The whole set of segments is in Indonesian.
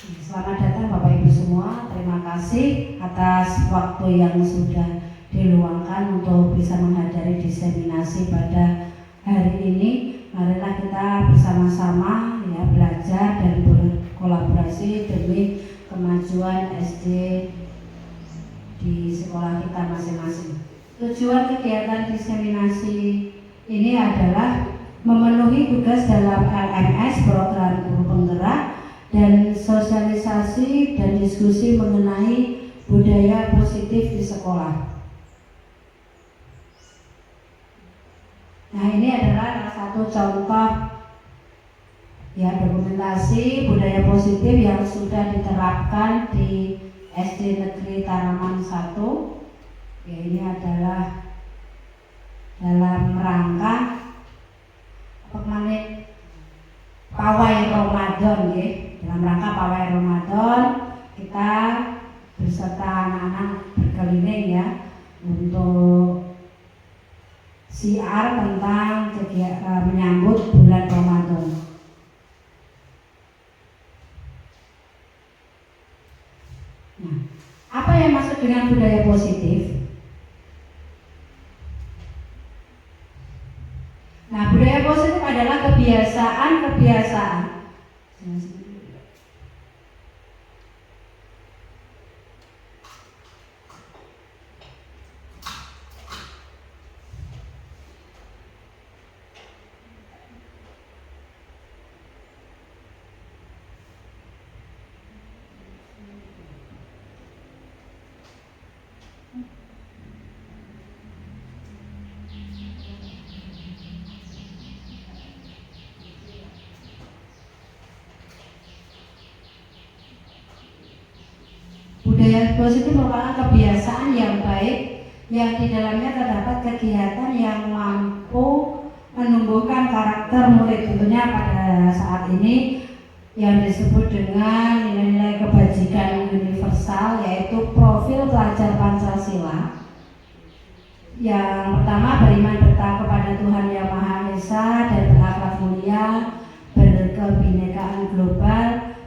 Selamat datang Bapak Ibu semua. Terima kasih atas waktu yang sudah diluangkan untuk bisa menghadiri diseminasi pada hari ini. Marilah kita bersama-sama ya belajar dan berkolaborasi demi kemajuan SD di sekolah kita masing-masing. Tujuan kegiatan diseminasi ini adalah memenuhi tugas dalam LMS program guru penggerak dan sosialisasi dan diskusi mengenai budaya positif di sekolah. Nah, ini adalah salah satu contoh ya dokumentasi budaya positif yang sudah diterapkan di SD Negeri Tanaman 1. Ya, ini adalah dalam rangka pawai Ramadan ya. Dalam rangka pawai Ramadan kita beserta anak-anak berkeliling ya untuk siar tentang menyambut bulan Ramadan. Nah, apa yang maksud dengan budaya positif? Nah, budaya positif adalah kebiasaan. Budaya positif merupakan kebiasaan yang baik yang di dalamnya terdapat kegiatan yang mampu menumbuhkan karakter murid. Tentunya pada saat ini yang disebut dengan nilai-nilai kebajikan universal, yaitu profil pelajar Pancasila. Yang pertama, beriman bertakwa kepada Tuhan Yang Maha Esa dan berakhlak mulia, berkebinekaan global,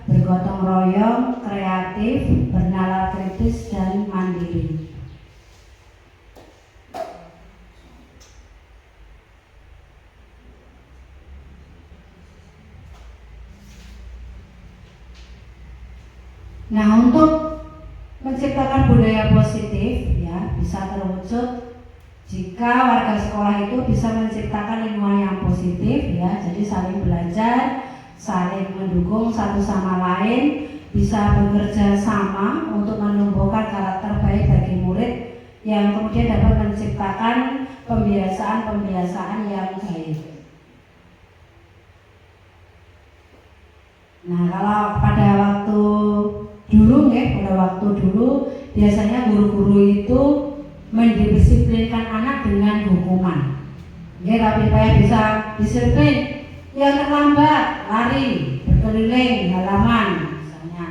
bergotong royong, kreatif, bernalar kritis, dan mandiri. Nah, untuk menciptakan budaya positif ya bisa terwujud jika warga sekolah itu bisa menciptakan lingkungan yang positif ya, jadi saling belajar, saling mendukung satu sama lain, bisa bekerja sama untuk menumbuhkan karakter baik bagi murid yang kemudian dapat menciptakan pembiasaan-pembiasaan yang baik. Nah, kalau pada waktu dulu biasanya guru-guru itu mendisiplinkan anak dengan hukuman. Ya, tapi supaya bisa disiplin, yang terlambat lari berkeliling halaman misalnya,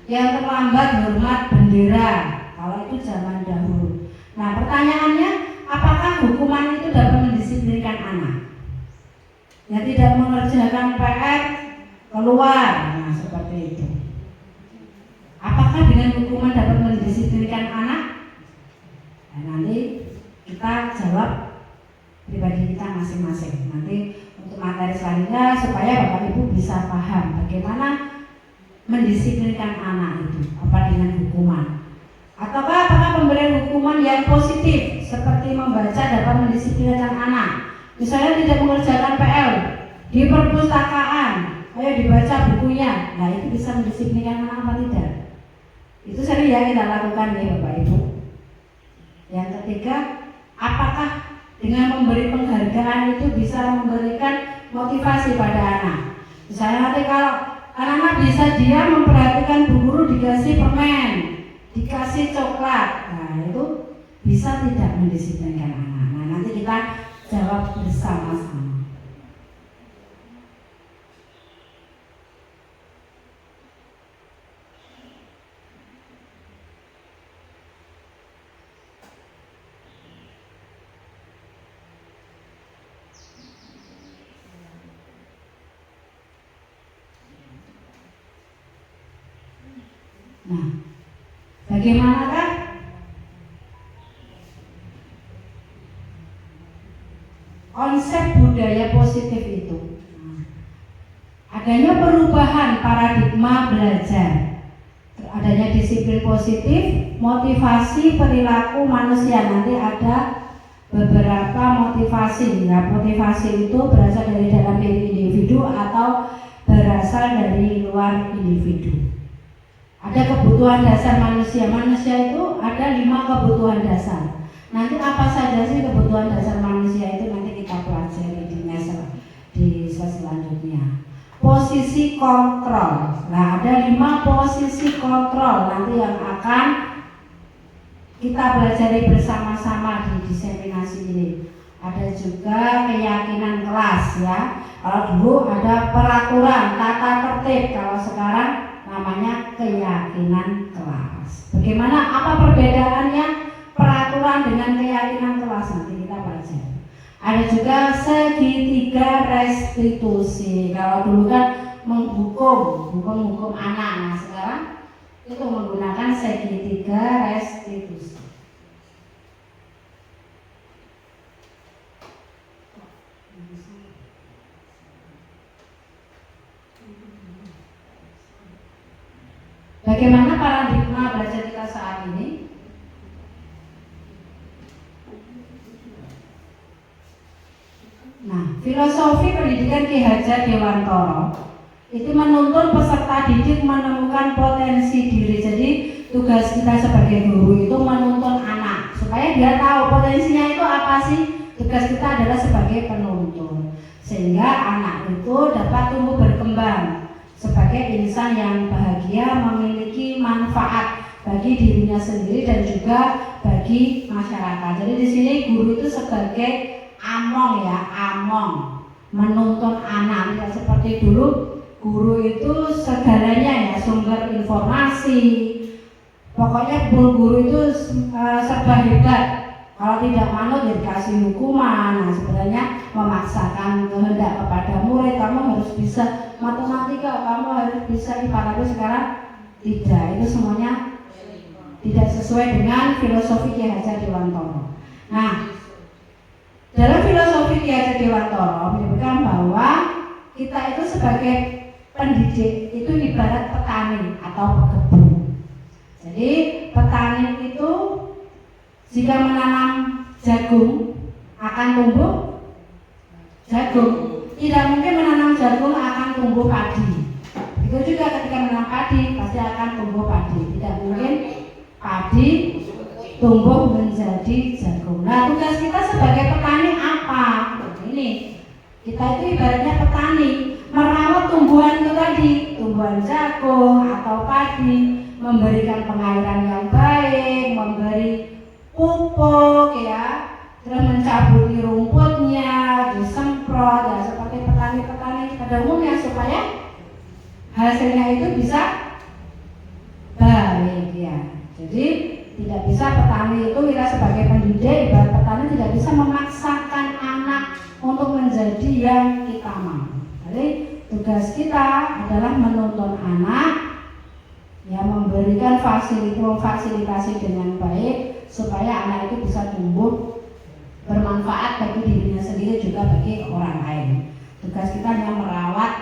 yang terlambat hormat bendera kalau itu zaman dahulu. Nah, pertanyaannya, apakah hukuman itu dapat mendisiplinkan anak? Yang tidak mengerjakan PR keluar, nah seperti itu. Apakah dengan hukuman dapat mendisiplinkan anak? Nah, nanti kita jawab pribadi kita masing-masing. Nanti untuk materi selanjutnya supaya Bapak Ibu bisa paham bagaimana mendisiplinkan anak itu, apa dengan hukuman. Ataukah apakah pemberian hukuman yang positif seperti membaca dapat mendisiplinkan anak? Misalnya tidak mengerjakan PR di perpustakaan, ayo dibaca bukunya. Nah, itu bisa mendisiplinkan anak apa tidak? Itu sering ya kita lakukan ya Bapak Ibu. Yang ketiga, apakah dengan memberi penghargaan itu bisa memberikan motivasi pada anak? Misalnya nanti kalau anak-anak bisa dia memperhatikan bu guru dikasih permen, dikasih coklat, nah itu bisa tidak mendisiplinkan anak. Nah, nanti kita jawab bersama-sama. Nah, bagaimanakah konsep budaya positif itu? Adanya perubahan paradigma belajar, adanya disiplin positif, motivasi perilaku manusia. Nanti ada beberapa motivasi. Ya, motivasi itu berasal dari dalam diri individu atau berasal dari luar individu. Ada kebutuhan dasar manusia. Manusia itu ada 5 kebutuhan dasar. Nanti apa saja sih kebutuhan dasar manusia itu nanti kita pelajari di selanjutnya. Posisi kontrol. Nah, ada 5 posisi kontrol nanti yang akan kita pelajari bersama-sama di diseminasi ini. Ada juga keyakinan kelas ya. Kalau dulu ada peraturan, tata tertib. Kalau sekarang namanya keyakinan kelas. Bagaimana, apa perbedaannya peraturan dengan keyakinan kelas, nanti kita pelajari. Ada juga segitiga restitusi. Kalau dulu kan menghukum anak, nah sekarang itu menggunakan segitiga restitusi. Bagaimana paradigma belajar kita saat ini? Nah, filosofi pendidikan Ki Hajar Dewantara itu menuntun peserta didik menemukan potensi diri. Jadi tugas kita sebagai guru itu menuntun anak supaya dia tahu potensinya itu apa sih. Tugas kita adalah sebagai penuntun sehingga anak itu dapat tumbuh berkembang sebagai insan yang bahagia, memiliki manfaat bagi dirinya sendiri dan juga bagi masyarakat. Jadi di sini guru itu sebagai among ya, among, menuntun anak. Tidak seperti dulu guru itu segalanya ya, sumber informasi. Pokoknya guru itu serba hebat. Kalau tidak manut ya dikasih hukuman. Nah, sebenarnya memaksakan kehendak kepada murid, kamu harus bisa matematika, kamu harus bisa IPA. Tapi sekarang tidak, itu semuanya tidak sesuai dengan filosofi Ki Hajar Dewantara. Nah, dalam filosofi Ki Hajar Dewantara menyebutkan bahwa kita itu sebagai pendidik itu ibarat petani atau pekebun. Jadi petani itu jika menanam jagung akan tumbuh jagung. Tidak mungkin menanam jagung akan tumbuh padi. Itu juga ketika menanam padi pasti akan tumbuh padi. Tidak mungkin padi tumbuh menjadi jagung. Nah, tugas kita sebagai petani apa? Ini kita itu ibaratnya petani, merawat tumbuhan itu tadi, tumbuhan jagung atau padi, memberikan pengairan yang baik, memberi pupuk ya, terus mencabuti rumputnya, disemprot ya, seperti petani-petani pada umumnya supaya hasilnya itu bisa baik ya. Jadi tidak bisa petani itu, kita sebagai pendidik ibarat petani tidak bisa memaksakan anak untuk menjadi yang kita mau. Jadi tugas kita adalah menuntun anak ya, memberikan fasilitasi dengan baik supaya anak itu bisa tumbuh bermanfaat bagi dirinya sendiri juga bagi orang lain. Tugas kita hanya merawat,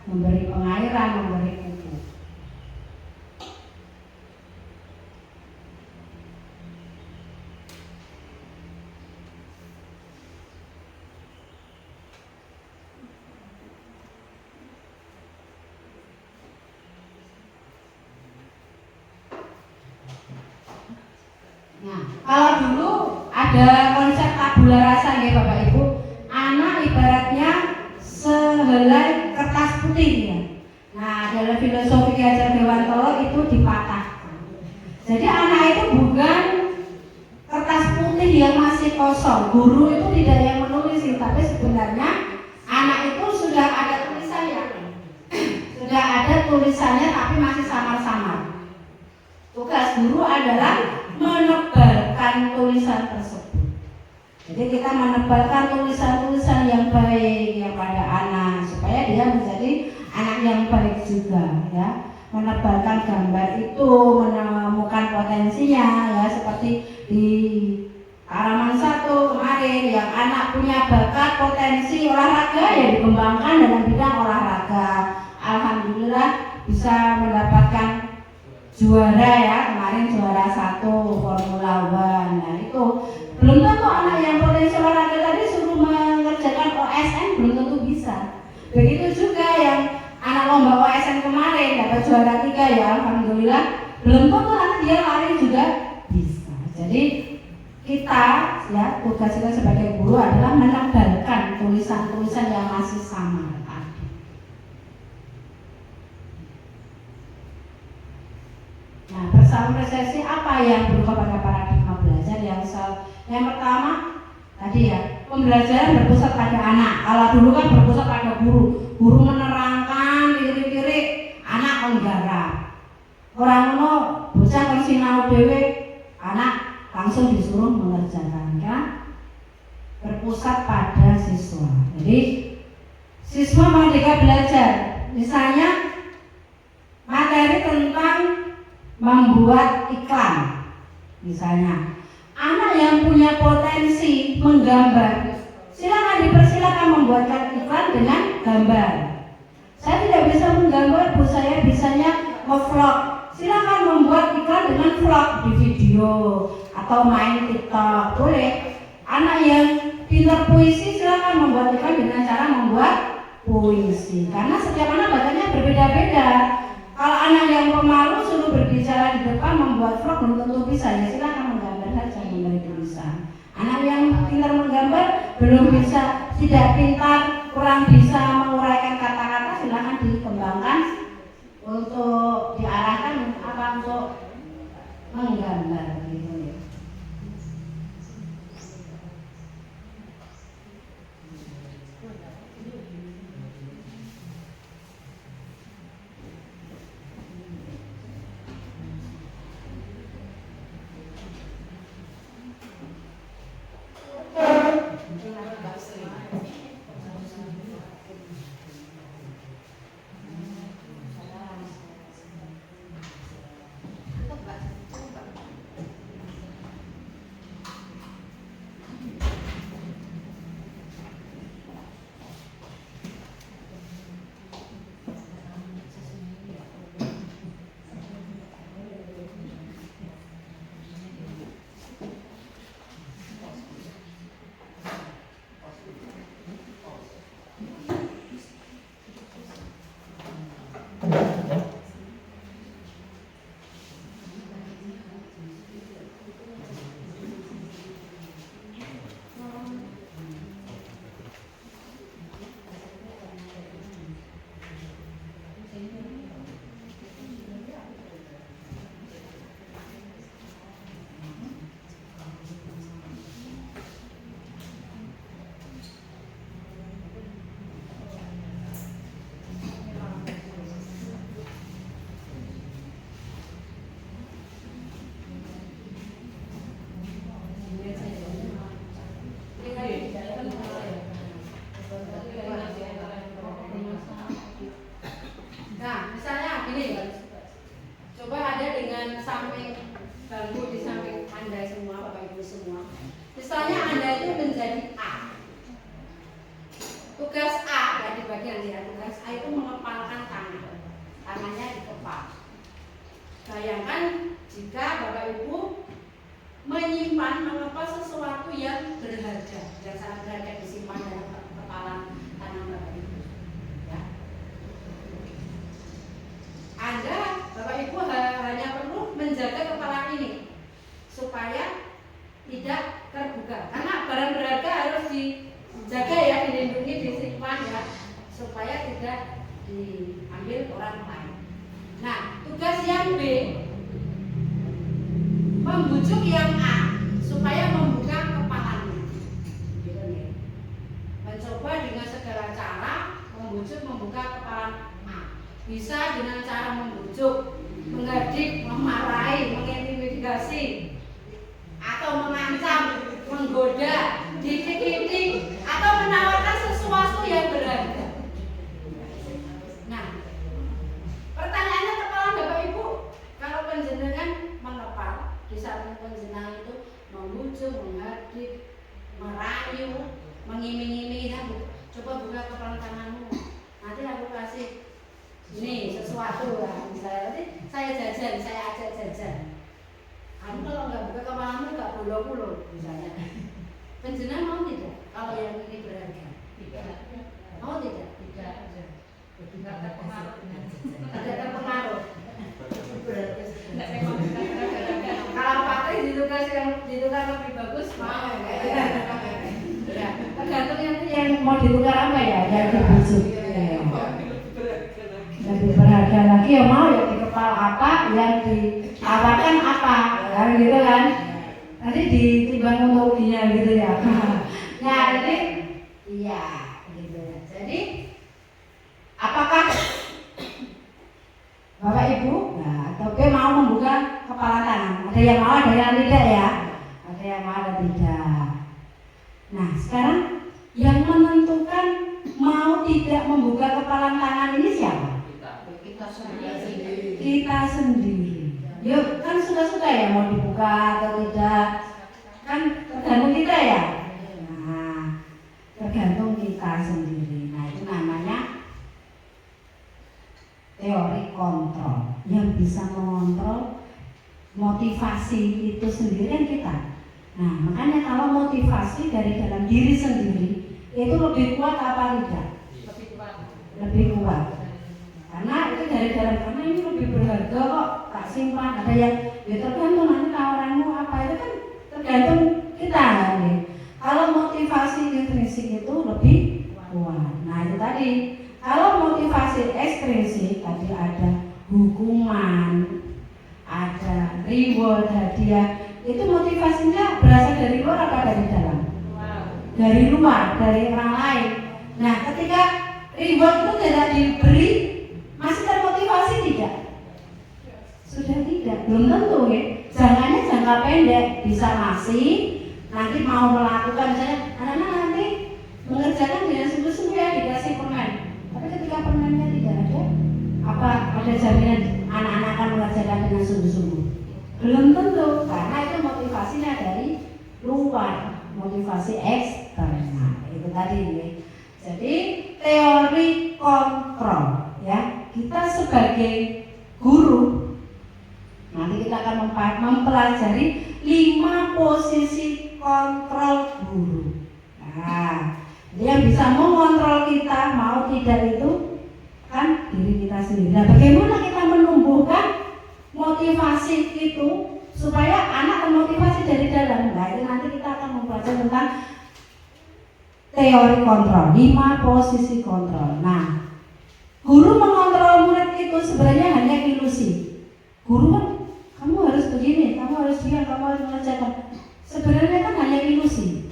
memberi pengairan, memberi pupuk. Nah, kalau dulu ada konsep tabula rasa ya Bapak Ibu, anak ibaratnya sehelai kertas putih ya. Nah, dalam filosofi Ki Hajar Dewantara itu dipatahkan. Jadi anak itu bukan kertas putih yang masih kosong. Guru itu tidak yang menulis, tapi sebenarnya anak itu sudah ada tulisannya. Sudah ada tulisannya tapi masih samar-samar. Tugas guru adalah menebalkan tulisan tersebut. Jadi kita menebalkan tulisan-tulisan yang baik yang pada anak supaya dia menjadi anak yang baik juga ya. menebalkan gambar itu, menemukan potensinya ya, seperti di halaman 1 kemarin yang anak punya bakat potensi olahraga ya dikembangkan dalam bidang olahraga. Alhamdulillah bisa mendapatkan juara ya, kemarin juara 1 Formula One. Nah itu belum tentu anak yang potensi olahraga tadi suruh mengerjakan OSN belum tentu bisa. Begitu juga yang anak lomba OSN kemarin dapat juara 3 ya, alhamdulillah belum tentu nanti dia lari juga bisa. Jadi kita ya, tugas kita sebagai guru adalah menebalkan tulisan-tulisan yang masih sama. Nah, persoalan persepsi apa yang berubah pada paradigma belajar yang pertama tadi ya, pembelajaran berpusat pada anak. Kalau dulu kan berpusat pada guru, guru menerangkan, lirik-lirik, anak menggarap. Orang ono bocah kan sinau dhewe, anak langsung disuruh mengerjakan kan? Berpusat pada siswa. Jadi siswa merdeka belajar. Misalnya materi tentang membuat iklan. Misalnya anak yang punya potensi menggambar, silakan dipersilakan membuatkan iklan dengan gambar. Saya tidak bisa menggambar, Bu, saya bisanya nge-vlog. Silakan membuat iklan dengan vlog di video atau main TikTok, boleh. Anak yang pintar puisi silakan membuat iklan dengan cara membuat puisi. Karena setiap anak bakatnya berbeda-beda. Kalau anak yang pemalu suruh berbicara di depan membuat vlog belum tentu bisa, ya silakan menggambar saja, memberi tulisan. Anak yang pintar menggambar belum bisa, tidak pintar, kurang bisa menguraikan kata-kata, silakan dikembangkan untuk diarahkan apa untuk menggambar gitu ya. Pertanyaannya, kepala membujuk, menghadik, merayu, mengiming-imingi. Coba buka kepala tanganmu, nanti aku kasih ini sesuatu ya, misalnya nanti saya jajan, saya ajak jajan. Kamu kalau nggak buka kepalamu nggak pulau-pulau misalnya. Penjenengan mau tidak? Kalau yang ini berharga? Tidak. Mau tidak? Tidak. Tidak terpengaruh. Tidak terpengaruh. Kalau pakai ditukar lebih bagus mau. Ya, tergantung yang mau ditukar apa ya, yang dibujuk. Lebih berharga lagi ya mau ya di kepala apa, yang ditawarkan apa, kan gitu kan? Nanti ditimbang untuk dia gitu ya. Nah ini, iya, gitu. Jadi apakah Bapak Ibu, nah, Toke mau membuka kepala tangan? Ada yang mau, ada yang tidak ya? Ada yang mau, ada tidak. Nah sekarang yang menentukan mau tidak membuka kepala tangan ini siapa? Kita sendiri. Kita sendiri. Yuk kan suka-suka ya mau dibuka atau tidak? Kan tergantung kita ya. Nah tergantung kita sendiri. Nah itu namanya teori kontrol, yang bisa mengontrol motivasi itu sendiri kan kita. Nah makanya kalau motivasi dari dalam diri sendiri itu lebih kuat apa tidak? Lebih kuat. Karena itu dari dalam, karena ini lebih berharga kok, tak simpan. Ada yang ya tergantung nanti tawaranmu apa, itu kan tergantung kita kan ya. Kalau motivasi intrinsik itu lebih kuat. Nah itu tadi. Kalau motivasi ekstrinsik tadi ada hukuman, ada reward, hadiah. Itu motivasinya berasal dari luar apa dari dalam? Dari luar, dari orang lain. Nah ketika reward itu tidak diberi, masih termotivasi tidak? Sudah tidak, belum tentu ya. Jangannya jangka pendek, bisa masih nanti mau melakukan, misalnya anak-anak nanti mengerjakan dengan sungguh-sungguh ya dikasih permen. Tapi ketika permennya tidak ada, apa ada jaminan anak-anak akan mengerjakan dengan sungguh-sungguh? Belum tentu, karena itu motivasinya dari luar, motivasi eksternal. Itu tadi ya. Jadi teori kontrol ya, kita sebagai guru nanti kita akan mempelajari 5 posisi kontrol guru. Nah, yang bisa mengontrol kita mau tidak itu kan diri kita sendiri. Nah, bagaimana kita menumbuhkan motivasi itu supaya anak termotivasi dari dalam? Nah, itu nanti kita akan mempelajari tentang teori kontrol, 5 posisi kontrol. Nah, guru mengontrol murid itu sebenarnya hanya ilusi. Guru kan, kamu harus begini, kamu harus diam, kamu harus mengerjakan. Sebenarnya kan hanya ilusi.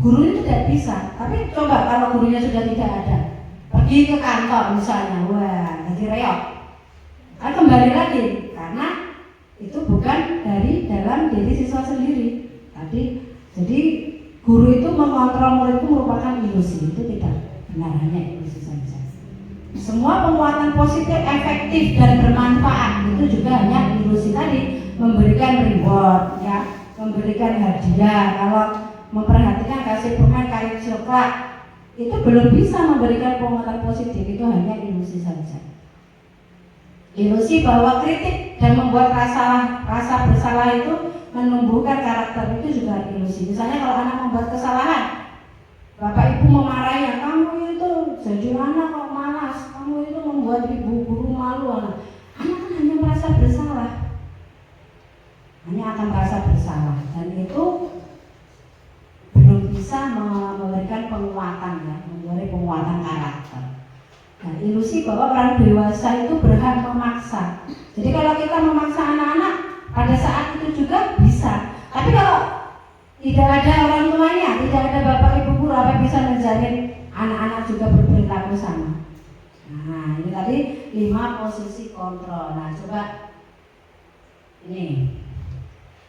Guru itu tidak bisa. Tapi coba kalau gurunya sudah tidak ada, pergi ke kantor misalnya, wah, jadi reok. Kan kembali lagi, karena itu bukan dari dalam diri siswa sendiri. Jadi guru itu mengontrol murid itu merupakan ilusi. Itu tidak benar, hanya ilusi saja. Semua penguatan positif, efektif dan bermanfaat itu juga hanya ilusi tadi, memberikan reward ya, memberikan hadiah. Kalau memperhatikan kasih permen, kain coklat, itu belum bisa memberikan penguatan positif, itu hanya ilusi saja. Ilusi bahwa kritik dan membuat rasa bersalah itu menumbuhkan karakter, itu juga ilusi. Misalnya kalau anak membuat kesalahan, bapak ibu memarahi, kamu itu jadi anak kok malas, kamu itu membuat ibu guru malu. Anak kan hanya merasa bersalah, hanya akan merasa bersalah, dan itu belum bisa memberikan penguatan ya, memberi penguatan karakter. Nah, ilusi bahwa orang dewasa itu berhak memaksa. Jadi kalau kita memaksa anak-anak pada saat itu juga bisa. Tapi kalau tidak ada orang tuanya, tidak ada bapak ibu guru, apa bisa menjamin anak-anak juga berperilaku sama? Nah, ini tadi 5 posisi kontrol. Nah, coba ini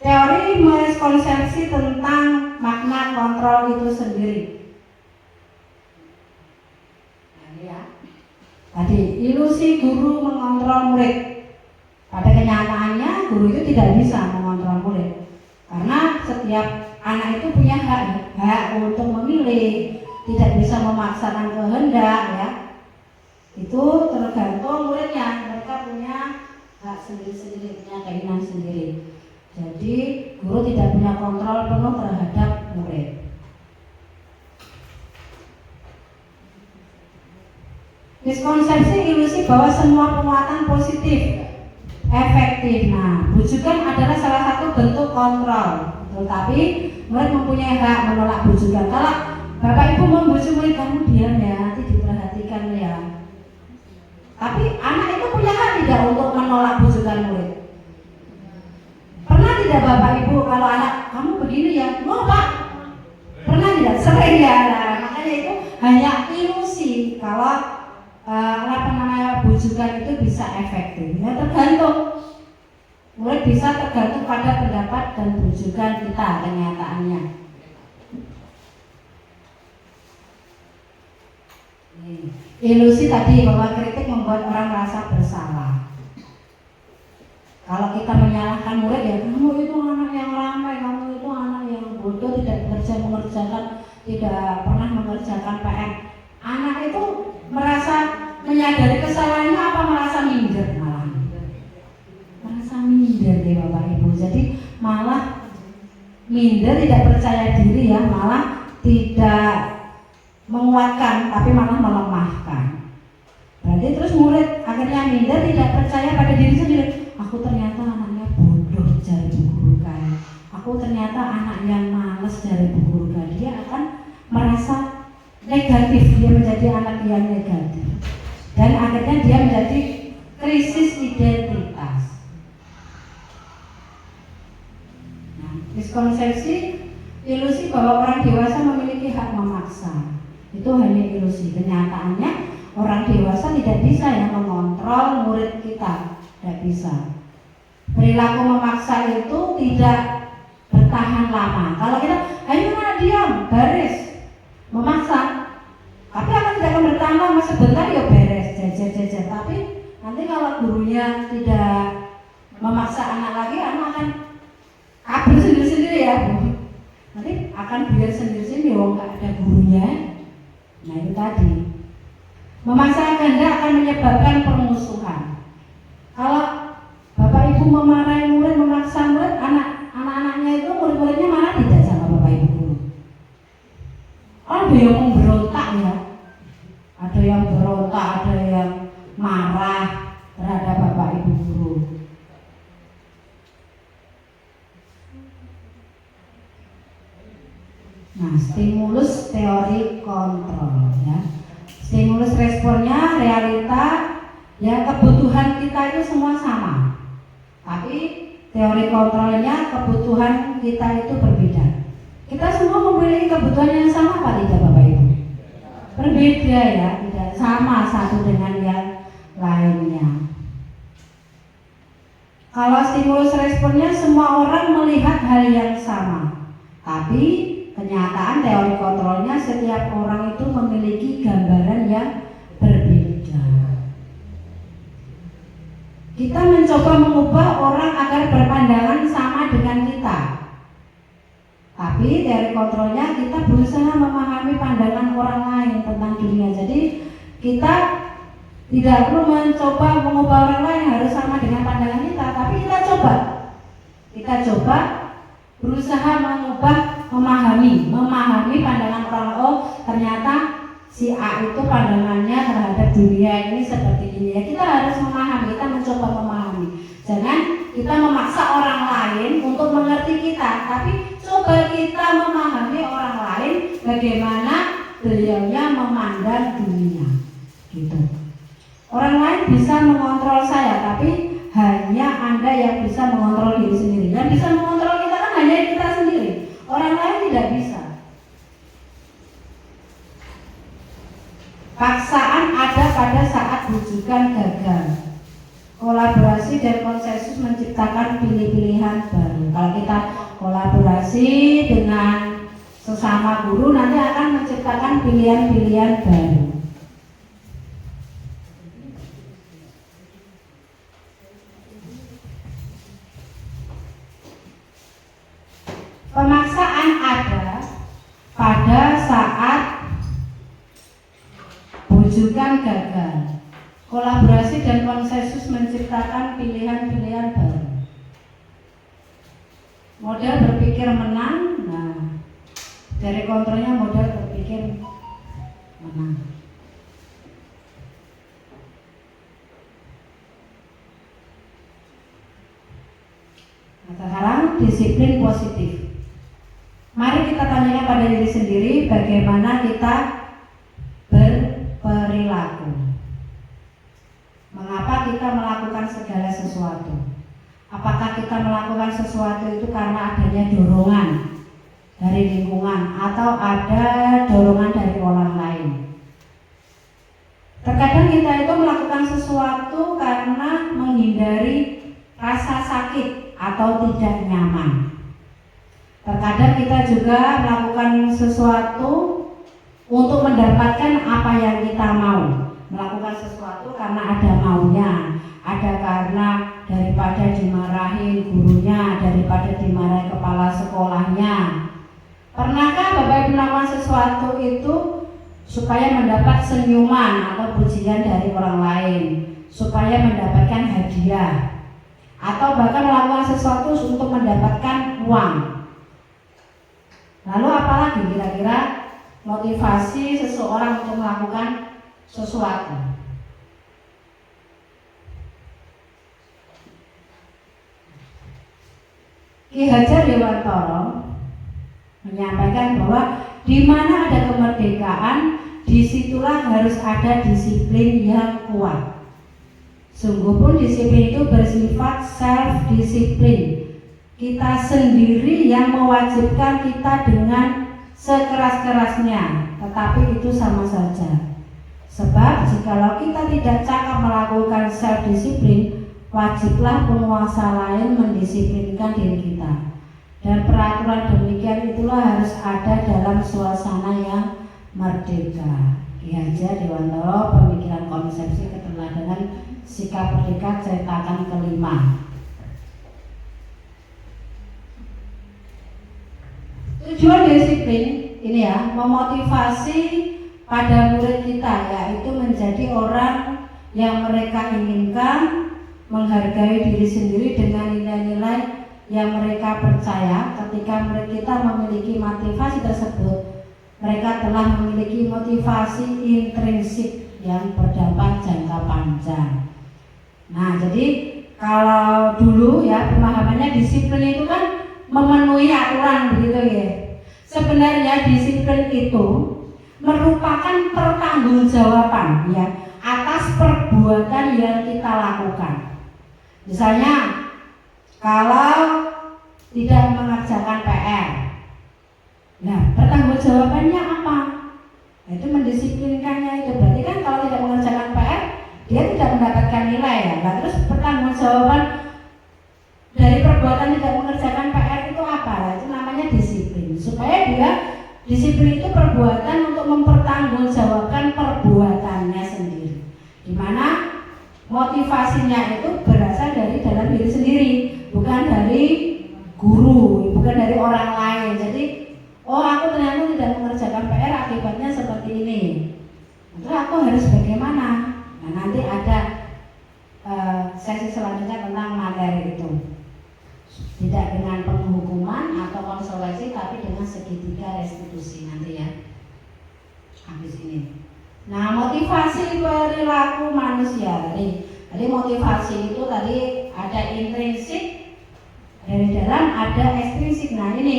teori miskonsepsi tentang makna kontrol itu sendiri. Nah, ini ya. Tadi ilusi guru mengontrol murid. Pada kenyataannya guru itu tidak bisa mengontrol murid, karena setiap anak itu punya hak untuk memilih, tidak bisa memaksakan kehendak ya. Itu tergantung muridnya, mereka punya hak sendiri-sendiri, punya keinginan sendiri. Jadi guru tidak punya kontrol penuh terhadap murid. Miskonsepsi ilusi bahwa semua penguatan positif efektif. Nah, bujukan adalah salah satu bentuk kontrol. Tetapi murid mempunyai hak menolak bujukan. Kalau bapak ibu membujuk murid, kamu diam ya, nanti diperhatikan ya. Tapi anak itu punya hak tidak untuk menolak bujukan murid? Pernah tidak bapak ibu kalau anak kamu begini ya, mau pak? Pernah tidak? Sering ya. Nah, makanya itu hanya ilusi kalau bujukan itu bisa efektif. Ya tergantung. Murid bisa tergantung pada pendapat dan bujukan kita kenyataannya. Ilusi tadi bahwa kritik membuat orang merasa bersalah. Kalau kita menyalahkan murid, ya kamu itu anak yang ramai, kamu itu anak yang bodoh, tidak mengerjakan, tidak pernah mengerjakan PR. Anak itu merasa menyadari kesalahannya apa merasa minder? Malah merasa minder deh bapak ibu. Jadi malah minder, tidak percaya diri ya, malah tidak menguatkan tapi malah melemahkan. Berarti terus murid akhirnya minder, tidak percaya pada diri sendiri. Aku ternyata anaknya bodoh jari bu guru kan. Aku ternyata anak yang malas jari bu guru kan. Dia akan merasa negatif, dia menjadi anak yang negatif. Dan akhirnya dia menjadi krisis identitas. Nah, miskonsepsi ilusi bahwa orang dewasa memiliki hak memaksa. Itu hanya ilusi. Kenyataannya orang dewasa tidak bisa yang mengontrol murid kita, tidak bisa. Perilaku memaksa itu tidak bertahan lama. Kalau kita, ayo mana diam, baris, memaksa, tapi akan tidak akan bertahan lama, sebentar ya beres, jajar. Tapi nanti kalau gurunya tidak memaksa anak lagi, anak akan kabur sendiri-sendiri ya. Nanti akan biar sendiri-sendiri, nggak ada gurunya. Nah itu tadi. Memaksa kehendak akan menyebabkan permusuhan. Kalau bapak ibu memarahi murid, memaksa murid, anak-anaknya itu murid-muridnya marah tidak sama bapak ibu guru? Ada yang memberontak ya, ada yang berontak, ada yang marah terhadap bapak ibu guru. Nah, stimulus teori kontrol ya. Stimulus responnya realita ya, kebutuhan kita itu semua sama. Tapi teori kontrolnya kebutuhan kita itu berbeda. Kita semua memiliki kebutuhan yang sama apa tidak Bapak Ibu? Berbeda ya, tidak sama satu dengan yang lainnya. Kalau stimulus responnya semua orang melihat hal yang sama. Tapi kenyataan teori kontrolnya setiap orang itu memiliki gambaran yang berbeda. Kita mencoba mengubah orang agar berpandangan sama dengan kita. Tapi teori kontrolnya kita berusaha memahami pandangan orang lain tentang dunia. Jadi kita tidak perlu mencoba mengubah orang lain harus sama dengan pandangan kita. Tapi kita coba berusaha mengubah, memahami pandangan orang. Oh ternyata si A itu pandangannya terhadap dunia ini seperti ini ya. Kita harus memahami, kita mencoba memahami. Jangan kita memaksa orang lain untuk mengerti kita, tapi coba kita memahami orang lain bagaimana beliaunya memandang dunia gitu. Orang lain bisa mengontrol saya, tapi hanya Anda yang bisa mengontrol diri sendiri. Yang bisa mengontrol kita kan hanya kita sendiri. Orang lain tidak bisa. Paksaan ada pada saat bujukan gagal. Kolaborasi dan konsensus menciptakan pilih-pilihan baru. Kalau kita kolaborasi dengan sesama guru, nanti akan menciptakan pilihan-pilihan baru. Pemaksaan kolaborasi dan konsensus menciptakan pilihan-pilihan baru. Model berpikir menang, nah dari kontrolnya model berpikir menang. Nah, sekarang disiplin positif. Mari kita tanyakan pada diri sendiri bagaimana kita berperilaku. Mengapa kita melakukan segala sesuatu? Apakah kita melakukan sesuatu itu karena adanya dorongan dari lingkungan atau ada dorongan dari orang lain? Terkadang kita itu melakukan sesuatu karena menghindari rasa sakit atau tidak nyaman. Terkadang kita juga melakukan sesuatu untuk mendapatkan apa yang kita mau. Melakukan sesuatu karena ada maunya, ada karena daripada dimarahin gurunya, daripada dimarahin kepala sekolahnya. Pernahkah Bapak Ibu melakukan sesuatu itu supaya mendapat senyuman atau pujian dari orang lain, supaya mendapatkan hadiah, atau bahkan melakukan sesuatu untuk mendapatkan uang? Lalu apalagi kira-kira motivasi seseorang untuk melakukan sesuatu? Ki Hajar Dewantara menyampaikan bahwa di mana ada kemerdekaan, disitulah harus ada disiplin yang kuat. Sungguh pun disiplin itu bersifat self-disiplin. Kita sendiri yang mewajibkan kita dengan sekeras-kerasnya, tetapi itu sama saja. Sebab jikalau kita tidak cakap melakukan self-disiplin, wajiblah penguasa lain mendisiplinkan diri kita. Dan peraturan demikian itulah harus ada dalam suasana yang merdeka. Ki Hajar Dewantara, Pemikiran Konsepsi Keteladanan Sikap Merdeka, cetakan kelima. Tujuan disiplin ini ya, memotivasi pada murid kita, yaitu menjadi orang yang mereka inginkan, menghargai diri sendiri dengan nilai-nilai yang mereka percaya. Ketika murid kita memiliki motivasi tersebut, mereka telah memiliki motivasi intrinsik yang berdampak jangka panjang. Nah, jadi kalau dulu ya pemahamannya disiplin itu kan memenuhi aturan begitu ya. Sebenarnya disiplin itu merupakan pertanggungjawaban ya atas perbuatan yang kita lakukan. Misalnya kalau tidak mengerjakan PR, nah pertanggungjawabannya apa? Nah, itu mendisiplinkannya itu. Berarti kan kalau tidak mengerjakan PR, dia tidak mendapatkan nilai ya. Nah, terus pertanggungjawaban dari perbuatan tidak mengerjakan PR itu apa? Nah, itu namanya disiplin. Supaya dia disiplin itu perbuatan untuk mempertanggungjawabkan perbuatannya sendiri. Dimana motivasinya itu berasal dari dalam diri sendiri, bukan dari guru, bukan dari orang lain. Jadi, oh aku ternyata tidak mengerjakan PR, akibatnya seperti ini. Terus aku harus bagaimana? Nah, nanti ada sesi selanjutnya tentang materi itu. Tidak dengan penghukuman atau konsolasi, tapi dengan segitiga restitusi nanti ya. Habis ini. Nah, motivasi perilaku manusia tadi motivasi itu tadi ada intrinsik, dari dalam ada ekstrinsik. Nah, ini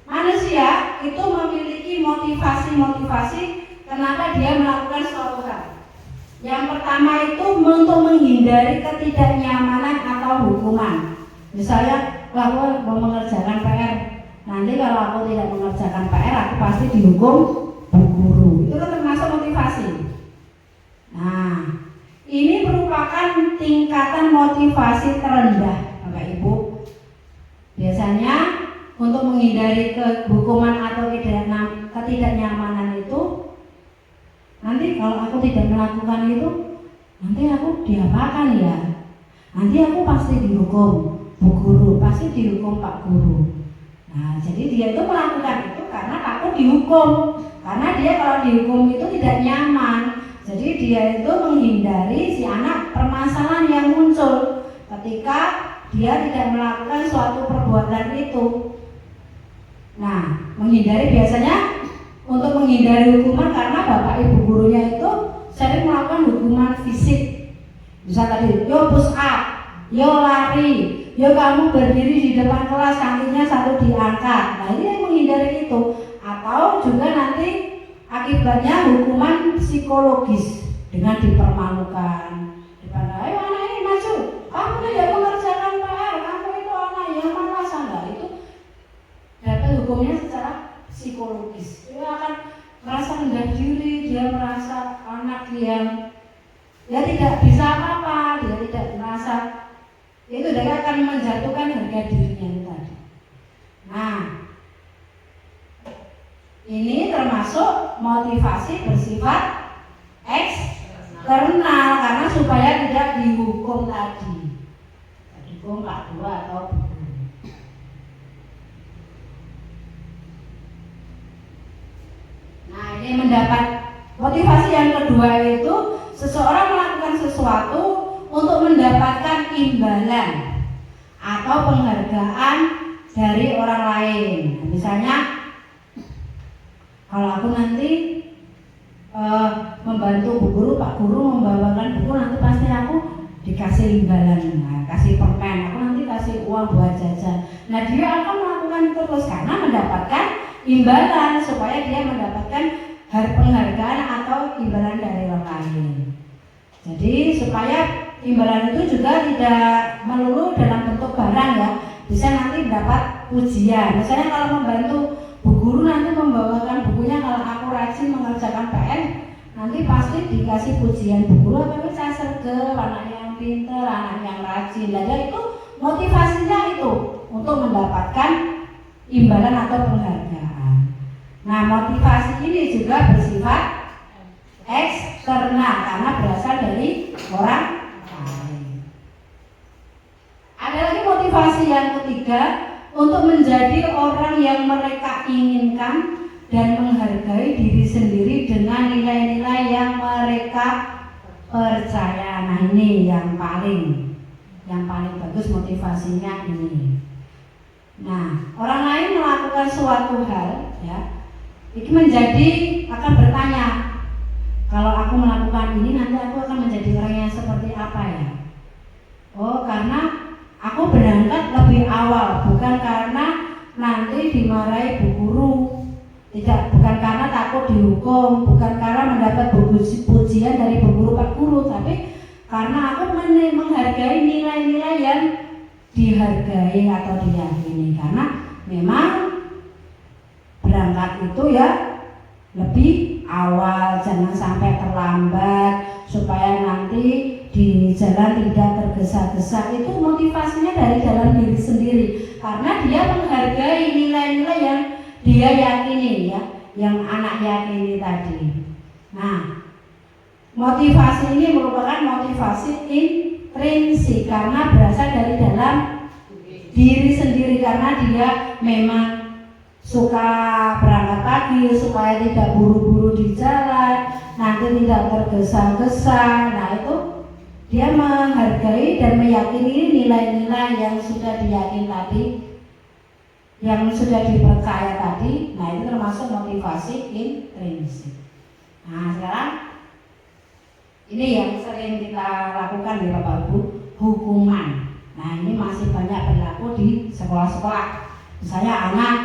manusia itu memiliki motivasi kenapa dia melakukan suatu hal. Yang pertama itu untuk menghindari ketidaknyamanan atau hukuman. Misalnya, aku mau mengerjakan PR, nanti kalau aku tidak mengerjakan PR, aku pasti dihukum bu guru. Itu kan termasuk motivasi. Nah, ini merupakan tingkatan motivasi terendah, Bapak Ibu. Biasanya untuk menghindari hukuman atau ketidaknyamanan itu, nanti kalau aku tidak melakukan itu, nanti aku diapakan ya? Nanti aku pasti dihukum bu guru, pasti dihukum pak guru. Nah, jadi dia itu melakukan itu karena takut dihukum. Karena dia kalau dihukum itu tidak nyaman. Jadi dia itu menghindari si anak permasalahan yang muncul ketika dia tidak melakukan suatu perbuatan itu. Nah, menghindari biasanya untuk menghindari hukuman karena bapak ibu gurunya itu sering melakukan hukuman fisik. Bisa tadi, yo push up, yo lari, yo kamu berdiri di depan kelas kakinya satu diangkat. Nah, ini yang menghindari itu. Atau juga nanti akibatnya hukuman psikologis dengan dipermalukan. Dipandang, ayo anak ini maju, kamu tidak mengerjakan PR, kamu itu anak yang malas. Nah, itu dapat hukumnya secara psikologis. Dia akan merasa rendah diri, dia merasa anak yang dia tidak bisa apa-apa, dia tidak merasa, itu dia akan menjatuhkan harga dirinya itu tadi. Nah, ini termasuk motivasi bersifat eksternal karena supaya tidak dihukum tadi, dihukum Pak 2 atau buku. Nah, ini mendapat motivasi yang kedua itu seseorang melakukan sesuatu untuk mendapatkan imbalan atau penghargaan dari orang lain. Misalnya kalau aku nanti membantu Bu Guru, Pak Guru membawakan buku, nanti pasti aku dikasih imbalan, nah, kasih permen, aku nanti kasih uang buat jajan. Nah, dia akan melakukan terus karena mendapatkan imbalan supaya dia mendapatkan penghargaan atau imbalan dari orang lain. Jadi supaya imbalan itu juga tidak melulu dalam bentuk barang ya, bisa nanti mendapat pujian. Misalnya kalau membantu Bu Guru nanti membawakan bukunya, kalau aku rajin mengerjakan PR, nanti pasti dikasih pujian Bu Guru, tapi saya sergap, anak yang pintar, anak yang rajin. Jadi itu motivasinya itu untuk mendapatkan imbalan atau penghargaan. Nah, motivasi ini juga bersifat eksternal karena berasal dari orang lain. Ada lagi motivasi yang ketiga, untuk menjadi orang yang mereka inginkan dan menghargai diri sendiri dengan nilai-nilai yang mereka percaya. Nah, ini yang paling bagus motivasinya ini. Nah, orang lain melakukan suatu hal ya, itu menjadi akan bertanya, kalau aku melakukan ini nanti aku akan menjadi orang yang seperti apa ya? Oh, karena aku berangkat lebih awal, bukan karena nanti dimarahi Bu Guru, bukan karena takut dihukum, bukan karena mendapat pujian dari Bu Guru Pak Guru, tapi karena aku menghargai nilai-nilai yang dihargai atau diyakini. Karena memang berangkat itu ya lebih awal, jangan sampai terlambat supaya nanti di jalan tidak tergesa-gesa. Itu motivasinya dari dalam diri sendiri karena dia menghargai nilai-nilai yang dia yakini ya, yang anak yakini tadi. Nah, motivasi ini merupakan motivasi intrinsik karena berasal dari dalam diri sendiri, karena dia memang suka berangkat pagi supaya tidak buru-buru di jalan, nanti tidak tergesa-gesa. Nah, itu dia menghargai dan meyakini nilai-nilai yang sudah diyakini tadi, yang sudah dipercaya tadi. Nah, itu termasuk motivasi intrinsik. Nah, sekarang ini yang sering kita lakukan di Bapak Ibu, hukuman. Nah, ini masih banyak berlaku di sekolah-sekolah. Misalnya anak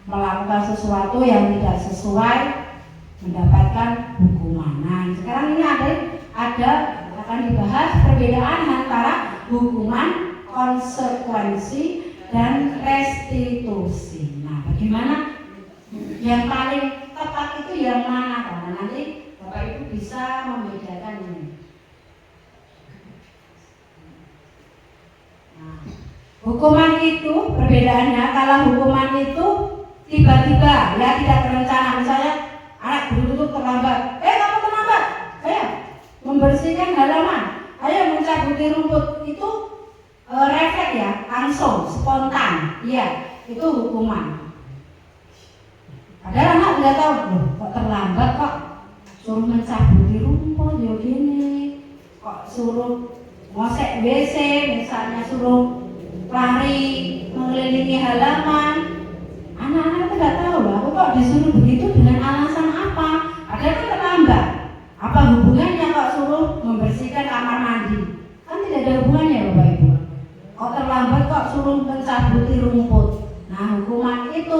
melakukan sesuatu yang tidak sesuai, mendapatkan hukuman. Nah, sekarang ini ada akan dibahas perbedaan antara hukuman, konsekuensi, dan restitusi. Nah, bagaimana yang paling tepat itu yang mana? Karena nanti Bapak Ibu bisa membedakan ini. Nah, hukuman itu perbedaannya, kalau hukuman itu tiba-tiba ya, tidak terencana. Misalnya anak guru itu terlambat, kamu terlambat, ayo membersihkan halaman, ayo mencabuti rumput, itu refleks ya, langsung, spontan, iya, itu hukuman. Padahal anak tidak tahu, loh, kok terlambat, kok suruh mencabuti rumput ya gini, kok suruh ngosek WC, misalnya suruh lari mengelilingi halaman. Anak-anak tidak tahu lah, aku kok disuruh begitu dengan alasan apa? Padahal kan terlambat. Apa hubungannya kok suruh membersihkan kamar mandi? Kan tidak ada hubungannya Bapak Ibu. Kok terlambat kok suruh mencabuti rumput? Nah, hukuman itu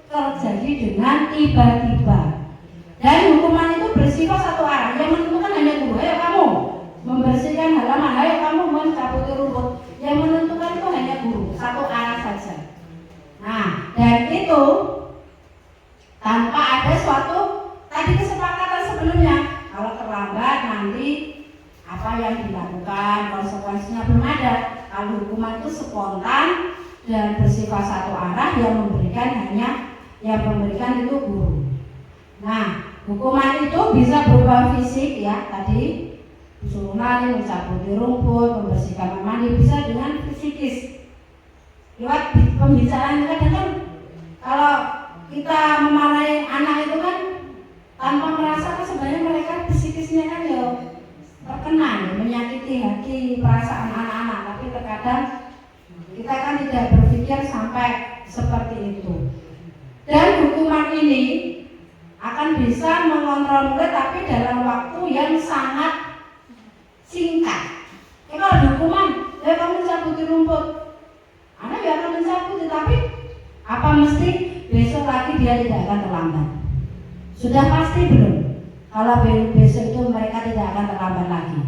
terjadi dengan tiba-tiba. Dan hukuman itu bersifat satu arah. Yang menentukan hanya guru. Ayo kamu membersihkan halaman, ayo kamu mencabuti rumput. Yang menentukan itu hanya guru, satu arah saja. Nah, dan itu tanpa ada suatu tadi kesepakatan sebelumnya. Kalau terlambat nanti apa yang dilakukan, konsekuensinya belum ada. Kalau hukuman itu spontan dan bersifat satu arah, yang memberikan itu guru. Nah, hukuman itu bisa berupa fisik ya, tadi disuruh lari, mencabuti rumput, membersihkan kamar mandi, bisa dengan psikis. Lewat pembicaraan kadang kan kalau kita memarahi anak itu kan tanpa merasa kan sebenarnya mereka psikisnya kan ya terkena ya, menyakiti hati perasaan anak-anak, tapi terkadang kita kan tidak berpikir sampai seperti itu. Dan hukuman ini akan bisa mengontrol murid tapi dalam waktu yang sangat singkat. Kalau hukuman, kamu mencabuti rumput, anak ya akan mencabuti, tapi apa mesti besok lagi dia tidak akan terlambat? Sudah pasti belum? Kalau besok itu mereka tidak akan terlambat lagi.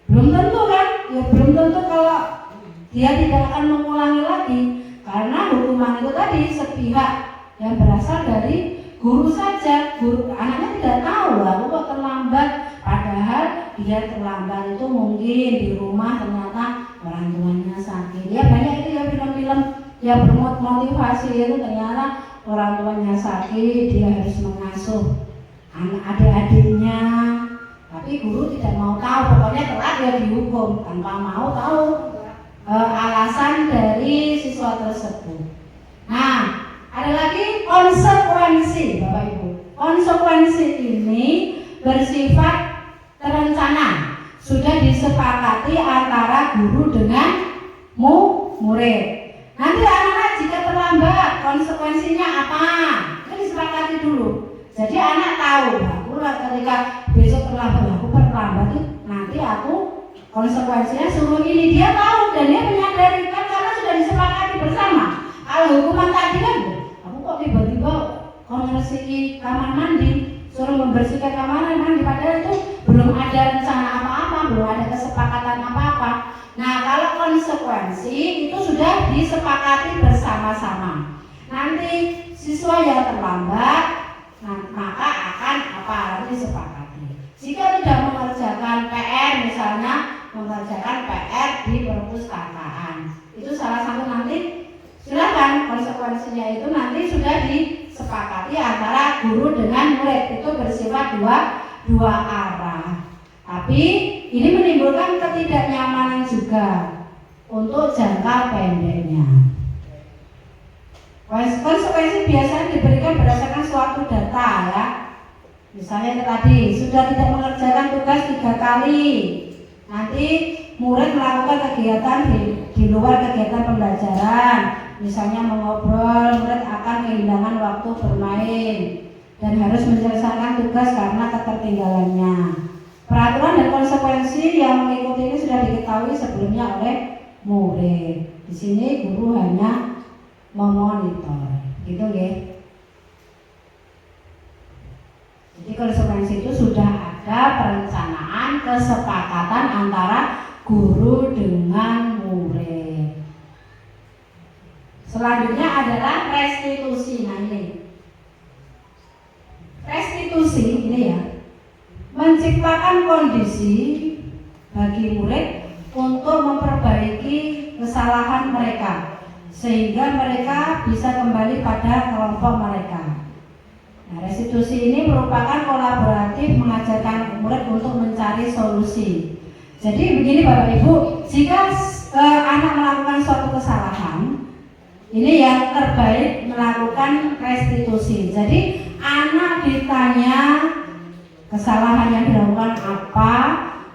Belum tentu kan? Ya belum tentu kalau dia tidak akan mengulangi lagi, karena hukuman itu tadi sepihak yang berasal dari guru saja. Guru anaknya tidak tahu aku kok terlambat, padahal dia terlambat itu mungkin di rumah ternyata orang tuanya sakit. Ya banyak itu ya film-film yang bermotivasi itu ternyata orang tuanya sakit, dia harus mengasuh anak adik-adiknya, tapi guru tidak mau tahu, pokoknya telat ya dihukum tanpa mau tahu alasan dari siswa tersebut. Nah, ada lagi konsekuensi Bapak Ibu. Konsekuensi ini bersifat terencana, sudah disepakati antara guru dengan murid. Nanti anak-anak jika terlambat konsekuensinya apa? Itu disepakati dulu. Jadi anak tahu, aku ketika besok terlambat, nanti aku konsekuensinya suruh ini, dia tahu dan dia menyadari kan karena sudah disepakati bersama. Kalau hukuman tadi kan, aku kok tiba-tiba membersihkan kamar mandi, suruh membersihkan kamar mandi, padahal itu belum ada rencana apa-apa, belum ada kesepakatan apa-apa. Nah, kalau konsekuensi itu sudah disepakati bersama-sama. Nanti siswa yang terlambat, maka akan apa lagi disepakati. Jika tidak mengerjakan PR, misalnya mengerjakan PR di perpustakaan, itu salah satu nanti silakan konsekuensinya itu nanti sudah disepakati antara guru dengan murid, itu bersifat dua arah. Tapi ini menimbulkan ketidaknyamanan juga untuk jangka pendeknya. Konsekuensi biasanya diberikan berdasarkan suatu data ya. Misalnya tadi sudah tidak mengerjakan tugas 3 kali, nanti murid melakukan kegiatan di luar kegiatan pembelajaran, misalnya mengobrol, murid akan kehilangan waktu bermain dan harus menyelesaikan tugas karena ketertinggalannya. Peraturan dan konsekuensi yang mengikuti ini sudah diketahui sebelumnya oleh murid. Di sini guru hanya memonitor, gitu ya. Jadi konsekuensi itu sudah ada perencanaan, kesepakatan antara guru dengan murid. Selanjutnya adalah restitusi. Nah ini restitusi ini ya, menciptakan kondisi bagi murid untuk memperbaiki kesalahan mereka sehingga mereka bisa kembali pada kelompok mereka. Nah, restitusi ini merupakan kolaboratif mengajarkan murid untuk mencari solusi. Jadi begini Bapak Ibu, jika anak melakukan suatu kesalahan, ini yang terbaik melakukan restitusi. Jadi Anak ditanya kesalahan yang dilakukan apa,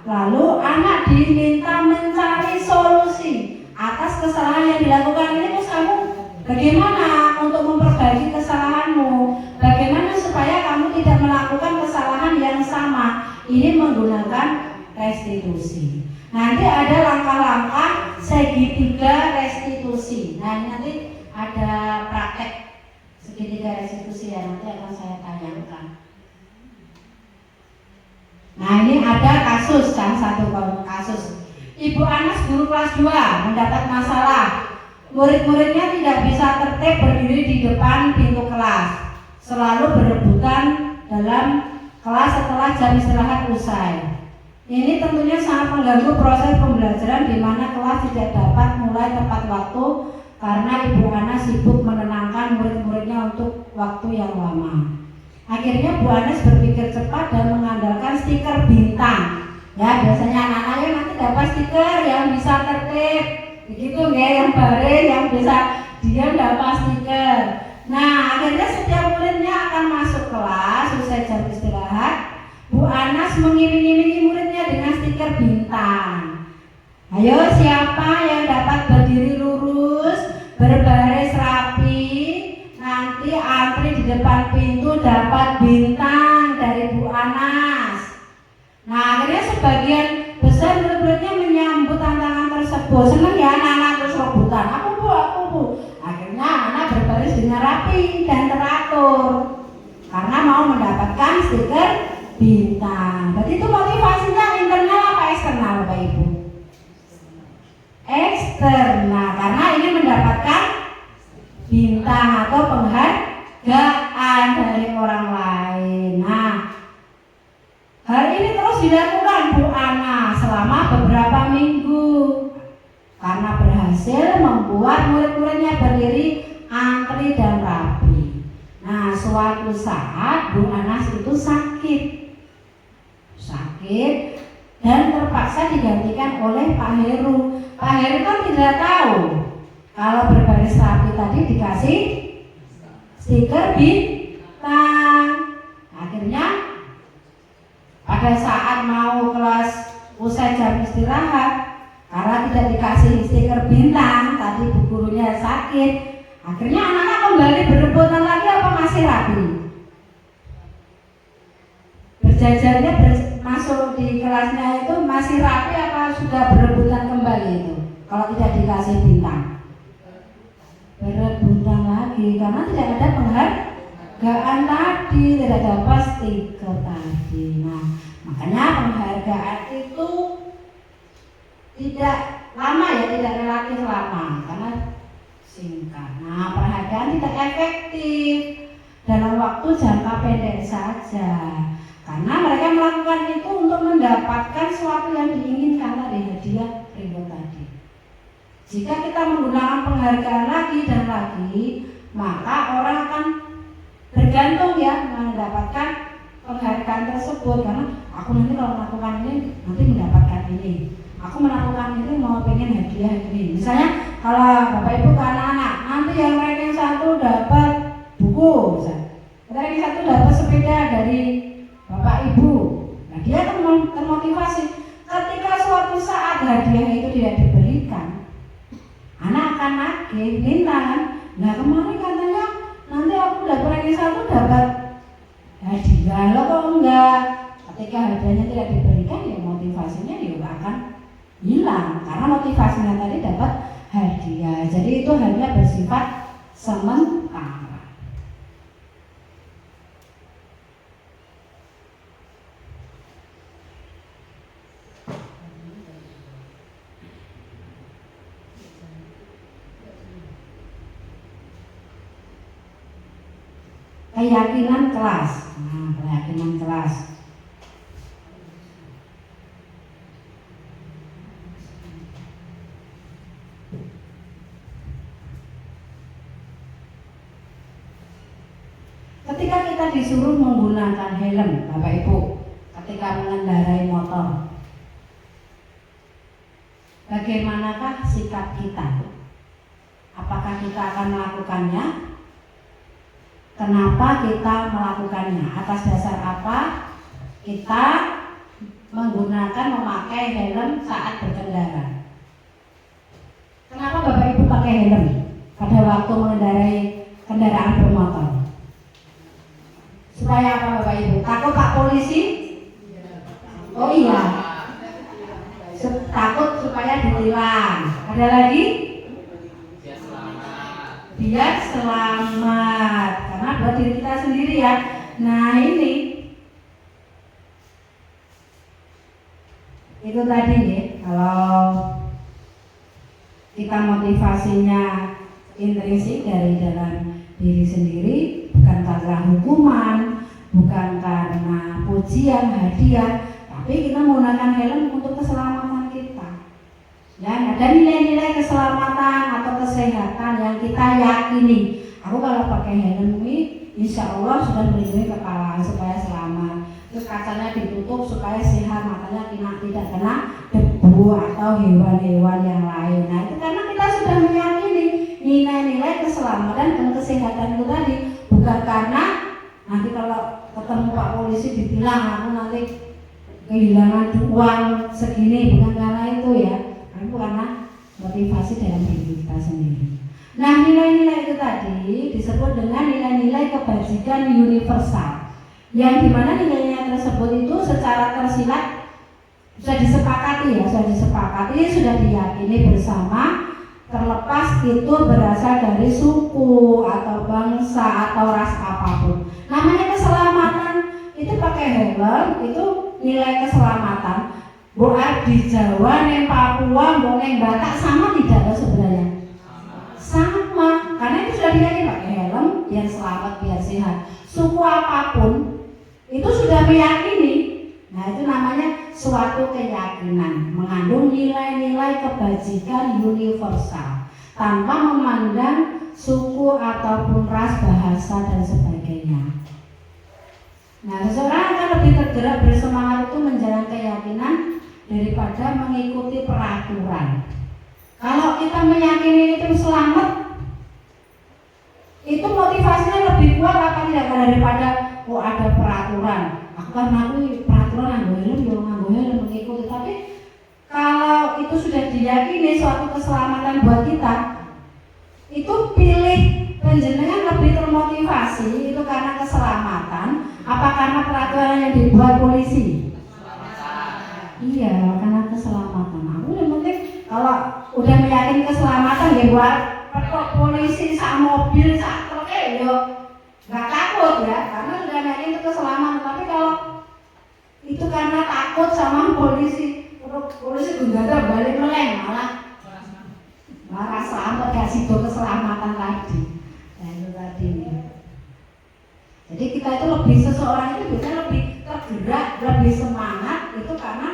lalu anak diminta mencari solusi atas kesalahan yang dilakukan ini. Terus kamu bagaimana untuk memperbaiki kesalahanmu? Bagaimana supaya kamu tidak melakukan kesalahan yang sama? Ini menggunakan restitusi. Nanti ada langkah-langkah segitiga restitusi. Nah, nanti ada praktek segitiga restitusi yang nanti akan saya tanyakan. Nah, ini ada kasus, kan, satu kasus. Ibu Anas guru kelas 2 mendapat masalah. Murid-muridnya tidak bisa tertib berdiri di depan pintu kelas. Selalu berebutan dalam kelas setelah jam istirahat usai. Ini tentunya sangat mengganggu proses pembelajaran di mana kelas tidak dapat mulai tepat waktu karena Ibu Anas sibuk menenangkan murid-muridnya untuk waktu yang lama. Akhirnya Bu Anas berpikir cepat dan mengandalkan stiker bintang. Ya, biasanya anak-anaknya nanti dapat stiker yang bisa tertib, begitu nggak? Yang baris, yang bisa diam dapat stiker. Nah, akhirnya setiap muridnya akan masuk kelas usai jam istirahat. Bu Anas mengiming-imingi muridnya dengan stiker bintang. Ayo, siapa yang dapat berdiri lurus, berbaris rapi, nanti antri di depan pintu dapat bintang dari Bu Anas. Nah, akhirnya sebagian besar murid-muridnya menyambut tantangan tersebut. Senang ya anak-anak, terus rebutan. Aku bu. Akhirnya anak berbaris dengan rapi dan teratur karena mau mendapatkan stiker bintang. Berarti itu motivasinya internal apa eksternal, Bapak Ibu? Eksternal, karena ingin mendapatkan bintang atau penghargaan dari orang lain. Nah, hal ini terus dilakukan Bu Ana selama beberapa minggu karena berhasil membuat murid-muridnya berdiri antri dan rapi. Nah, suatu saat Bu Anas itu sakit dan terpaksa digantikan oleh Pak Heru. Pak Heru kan tidak tahu kalau berbaris rapi tadi dikasih stiker bintang. Akhirnya pada saat mau kelas usai jam istirahat, karena tidak dikasih stiker bintang, tadi bu gurunya sakit, akhirnya anak-anak kembali berebutan lagi apa masih rapi? Berjajarnya masuk di kelasnya itu masih rapi apa sudah berebutan kembali itu? Kalau tidak dikasih bintang, berebutan lagi karena tidak ada penghargaan tadi, tidak dapat stiker tadi. Nah, makanya penghargaan itu tidak lama ya, tidak relatif lama karena singkat. Nah, penghargaan tidak efektif dalam waktu jangka pendek saja karena mereka melakukan itu untuk mendapatkan sesuatu yang diinginkan tadi, hadiah reward tadi. Jika kita menggunakan penghargaan lagi dan lagi, maka orang akan bergantung ya mendapatkan penghargaan tersebut karena aku nanti kalau melakukan ini nanti mendapatkan ini. Aku melakukan ini mau pengen hadiah ini. Misalnya kalau Bapak Ibu ke anak-anak, nanti yang ranking 1 dapat buku, ranking 1 dapat sepeda dari Bapak Ibu. Nah, dia akan termotivasi. Ketika suatu saat hadiah itu tidak diberikan, anak akan nagih, bintang. Nah, kemarin katanya nanti aku dapat ranking 1 dapat hadiah, lo kok enggak? Ketika hadiahnya tidak diberikan, ya motivasinya juga akan hilang karena motivasinya tadi dapat hadiah. Jadi itu hanya bersifat sementara. Keyakinan kelas. Nah, keyakinan kelas. Ketika kita disuruh menggunakan helm, Bapak Ibu, ketika mengendarai motor, bagaimanakah sikap kita? Apakah kita akan melakukannya? kenapa kita melakukannya, atas dasar apa kita memakai helm saat berkendara. Kenapa Bapak Ibu pakai helm pada waktu mengendarai kendaraan bermotor? Supaya apa Bapak Ibu? Takut Pak Polisi? Oh iya, takut supaya ditilang. Ada lagi? Biar selamat. Karena buat diri kita sendiri ya. Nah ini itu tadi ya, kalau kita motivasinya intrinsik dari dalam diri sendiri, bukan karena hukuman, bukan karena pujian, hadiah, tapi kita menggunakan helm untuk keselamatan kita. Ya, ada nilai-nilai keselamatan atau kesehatan yang kita yakini. Aku kalau pakai helm ini, insya Allah sudah melindungi kepala supaya selamat. Terus kacanya ditutup supaya sehat, matanya tidak kena debu atau hewan-hewan yang lain. Nah itu karena kita sudah meyakini nilai-nilai keselamatan dan kesehatan itu tadi, bukan karena nanti kalau ketemu Pak Polisi ditilang aku nanti kehilangan uang segini, bukan karena itu ya, itu karena motivasi dalam diri kita sendiri. Nah nilai-nilai itu tadi disebut dengan nilai-nilai kebajikan universal, yang dimana nilai-nilai tersebut itu secara tersirat sudah disepakati ya, sudah diyakini bersama, terlepas itu berasal dari suku atau bangsa atau ras apapun. Namanya keselamatan itu pakai helm, itu nilai keselamatan. Buat di Jawa, neng Papua, neng Batak sama tidak sebenarnya? Sama, karena itu sudah diyakini pakai helm biar selamat, biar sehat. Suku apapun itu sudah meyakini. Nah itu namanya suatu keyakinan, mengandung nilai-nilai kebajikan universal tanpa memandang suku ataupun ras, bahasa dan sebagainya. Nah seseorang akan lebih tergerak bersemangat itu menjalankan keyakinan daripada mengikuti peraturan. Kalau kita meyakini itu selamat, itu motivasinya lebih kuat apa tidak daripada ada peraturan. Aku kan ngakui peraturan nganggo helm mengikuti, tapi kalau itu sudah diyakini suatu keselamatan buat kita, itu pilih penjenengan lebih termotivasi itu karena keselamatan apa karena peraturan yang dibuat polisi? Iya, karena keselamatan. Aku yang penting kalau udah meyakini keselamatan ya buat polisi sak mobil sak truk yo nggak takut ya, karena sudah yakin itu keselamatan. Tapi kalau itu karena takut sama polisi gundada balik meleng malah selamat gak situ keselamatan tadi. Nah itu tadi ya. Jadi kita itu seseorang itu biasanya lebih tergerak, lebih semangat itu karena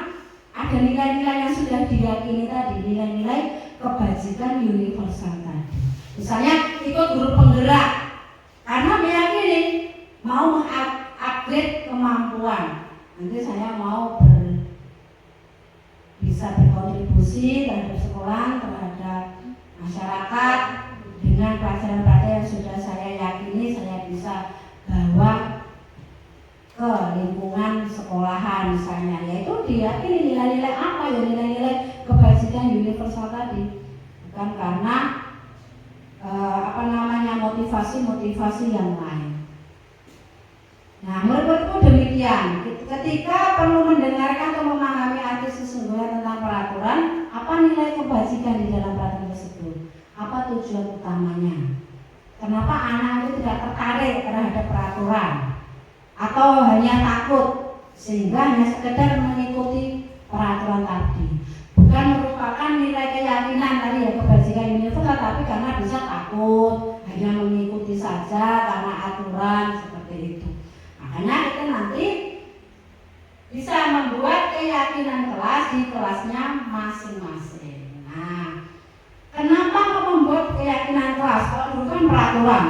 ada nilai-nilai yang sudah diyakini tadi, nilai-nilai kebajikan universal tadi. Misalnya ikut grup penggerak karena meyakini mau mengupgrade kemampuan. Nanti saya mau bisa berkontribusi terhadap sekolah, terhadap masyarakat dengan pelajaran-pelajaran yang sudah saya yakini saya bisa bawa ke lingkungan sekolahan misalnya, yaitu diyakini nilai-nilai apa ya, nilai-nilai kebajikan universal tadi, bukan karena motivasi yang lain. Nah, menurutku demikian. Ketika perlu mendengarkan atau memahami arti sesungguhnya tentang peraturan, apa nilai kebajikan di dalam peraturan tersebut? Apa tujuan utamanya? Kenapa anak itu tidak tertarik terhadap peraturan? Atau hanya takut sehingga hanya sekedar mengikuti peraturan tadi? Bukan merupakan nilai keyakinan tadi ya, kebajikan universal, tapi karena bisa takut, hanya mengikuti saja karena aturan seperti itu. Makanya kita nanti bisa membuat keyakinan kelas di kelasnya masing-masing. Nah, kenapa kok membuat keyakinan kelas? Kalau dulu kan peraturan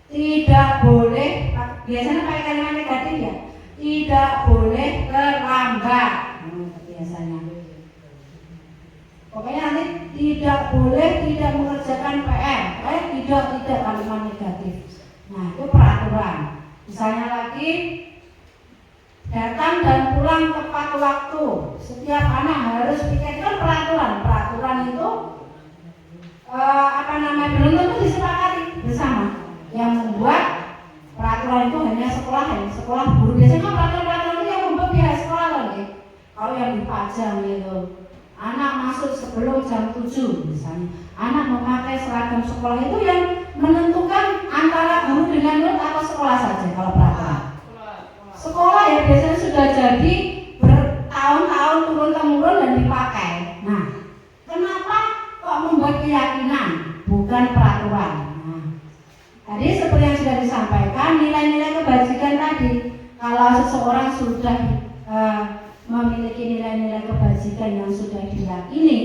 tidak boleh, biasanya pakai kalimat negatif ya, tidak boleh terlambat. Biasanya pokoknya nanti tidak boleh tidak mengerjakan PR, tidak kalimat negatif. Nah itu peraturan Misalnya lagi datang dan pulang tepat waktu. Setiap anak harus piket, kan peraturan itu belum tentu disepakati bersama. Yang membuat peraturan itu hanya sekolah guru. Biasanya peraturan itu yang membuat pihak sekolah lagi. Kalau yang dipajang itu, anak masuk sebelum jam 7 misalnya, anak memakai seragam sekolah, itu yang menentukan antara guru dengan murid atau sekolah saja. Kalau peraturan sekolah ya biasanya sudah jadi bertahun-tahun turun-temurun dan dipakai. Nah, kenapa kok membuat keyakinan bukan peraturan? Nah, tadi seperti yang sudah disampaikan, nilai-nilai kebajikan tadi, kalau seseorang sudah memiliki nilai-nilai kebajikan yang sudah diyakini,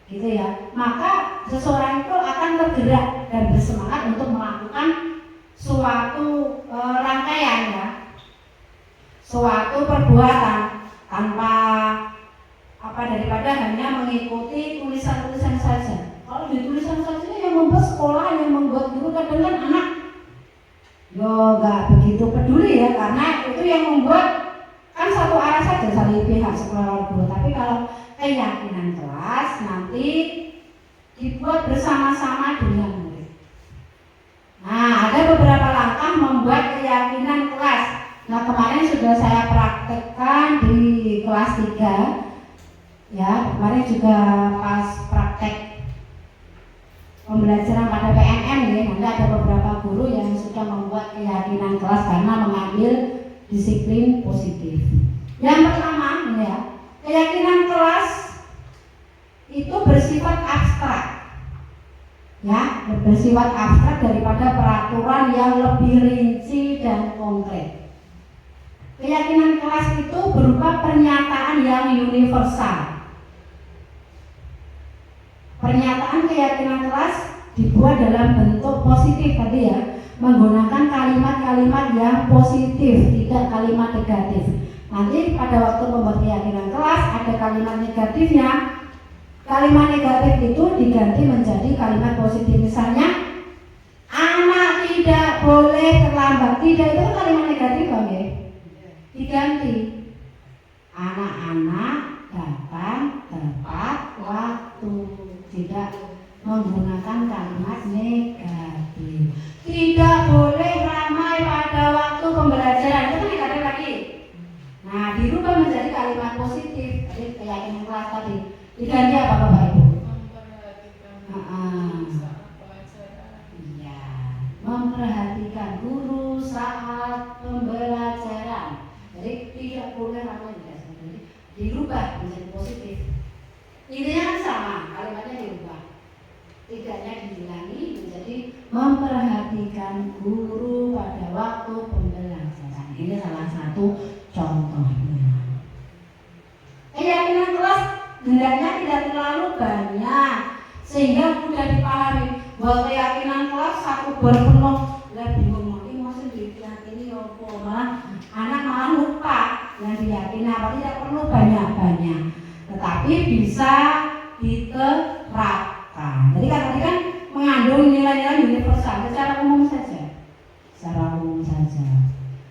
gitu ya, maka seseorang itu akan tergerak dan bersemangat untuk melakukan suatu rangkaian, ya, suatu perbuatan tanpa daripada hanya mengikuti tulisan-tulisan saja. Kalau di tulisan saja yang membuat sekolah, yang membuat guru, kadang kan anak nggak begitu peduli, ya, karena itu yang membuat kan satu arah saja dari pihak sekolah guru. Tapi kalau keyakinan kelas nanti dibuat bersama-sama dengan murid. Nah, ada beberapa langkah membuat keyakinan kelas. Nah, kemarin sudah saya praktekkan di kelas 3, ya, kemarin juga pas praktek pembelajaran pada PNM, ya, nanti ada beberapa guru yang sudah membuat keyakinan kelas karena mengambil disiplin positif. Yang pertama, ya, keyakinan kelas itu bersifat abstrak, ya, bersifat abstrak daripada peraturan yang lebih rinci dan konkret. Keyakinan kelas itu berupa pernyataan yang universal. Pernyataan keyakinan kelas dibuat dalam bentuk positif tadi, ya, menggunakan kalimat-kalimat yang positif, tidak kalimat negatif. Nanti pada waktu membuat keyakinan kelas ada kalimat negatifnya. Kalimat negatif itu diganti menjadi kalimat positif. Misalnya, anak tidak boleh terlambat. Tidak itu kalimat negatif, Bang, ya. Diganti, anak-anak datang tepat waktu. Tidak menggunakan kalimat negatif. Tidak boleh ramai pada waktu pembelajaran. Itu kan negatif lagi. Nah, dirubah menjadi kalimat positif. Jadi keyakinan kelas tadi diganti apa, Bapak Ibu? Iya, memperhatikan guru saat pembelajaran. Jadi tidak boleh ramai di kelas. Jadi dirubah menjadi positif. Intinya kan sama, kalimatnya dirubah. Tidaknya dihilangi menjadi memperhatikan guru pada waktu pembelajaran. Ini salah satu contohnya. Keyakinan kelas hendaknya tidak terlalu banyak sehingga mudah dipahami. Bahwa keyakinan kelas satu bar penuh, lah bingung ini masih diyakini apa, malah anak malah lupa yang diyakini apa. Tidak perlu banyak-banyak, tetapi bisa diterapkan. Jadi kan tadi kan mengandung nilai-nilai universal secara umum saja.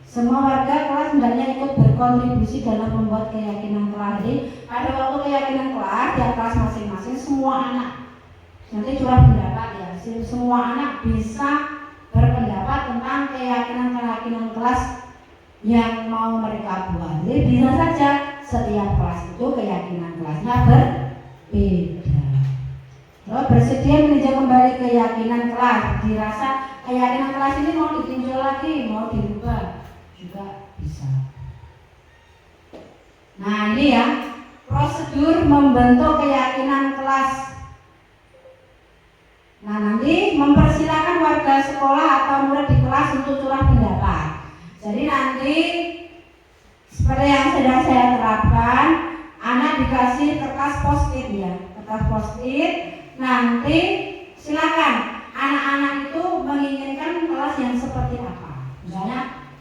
Semua warga kelas hendaknya ikut berkontribusi dalam membuat keyakinan kelas. Jadi pada waktu keyakinan kelas di kelas masing-masing semua anak nanti curah pendapat, ya. Semua anak bisa berpendapat tentang keyakinan kelas yang mau mereka buat. Jadi bisa saja setiap kelas itu keyakinan kelasnya berbeda. Kalau bersedia meninjau kembali keyakinan kelas, dirasa keyakinan kelas ini mau ditinjau lagi, mau dirubah, juga bisa. Nah, ini ya prosedur membentuk keyakinan kelas. Nah, nanti mempersilakan warga sekolah atau murid di kelas untuk curah pendapat. Jadi nanti seperti yang sudah saya terapkan, anak dikasih kertas post-it, ya, kertas post-it. Nanti silakan anak-anak itu menginginkan kelas yang seperti apa. Misalnya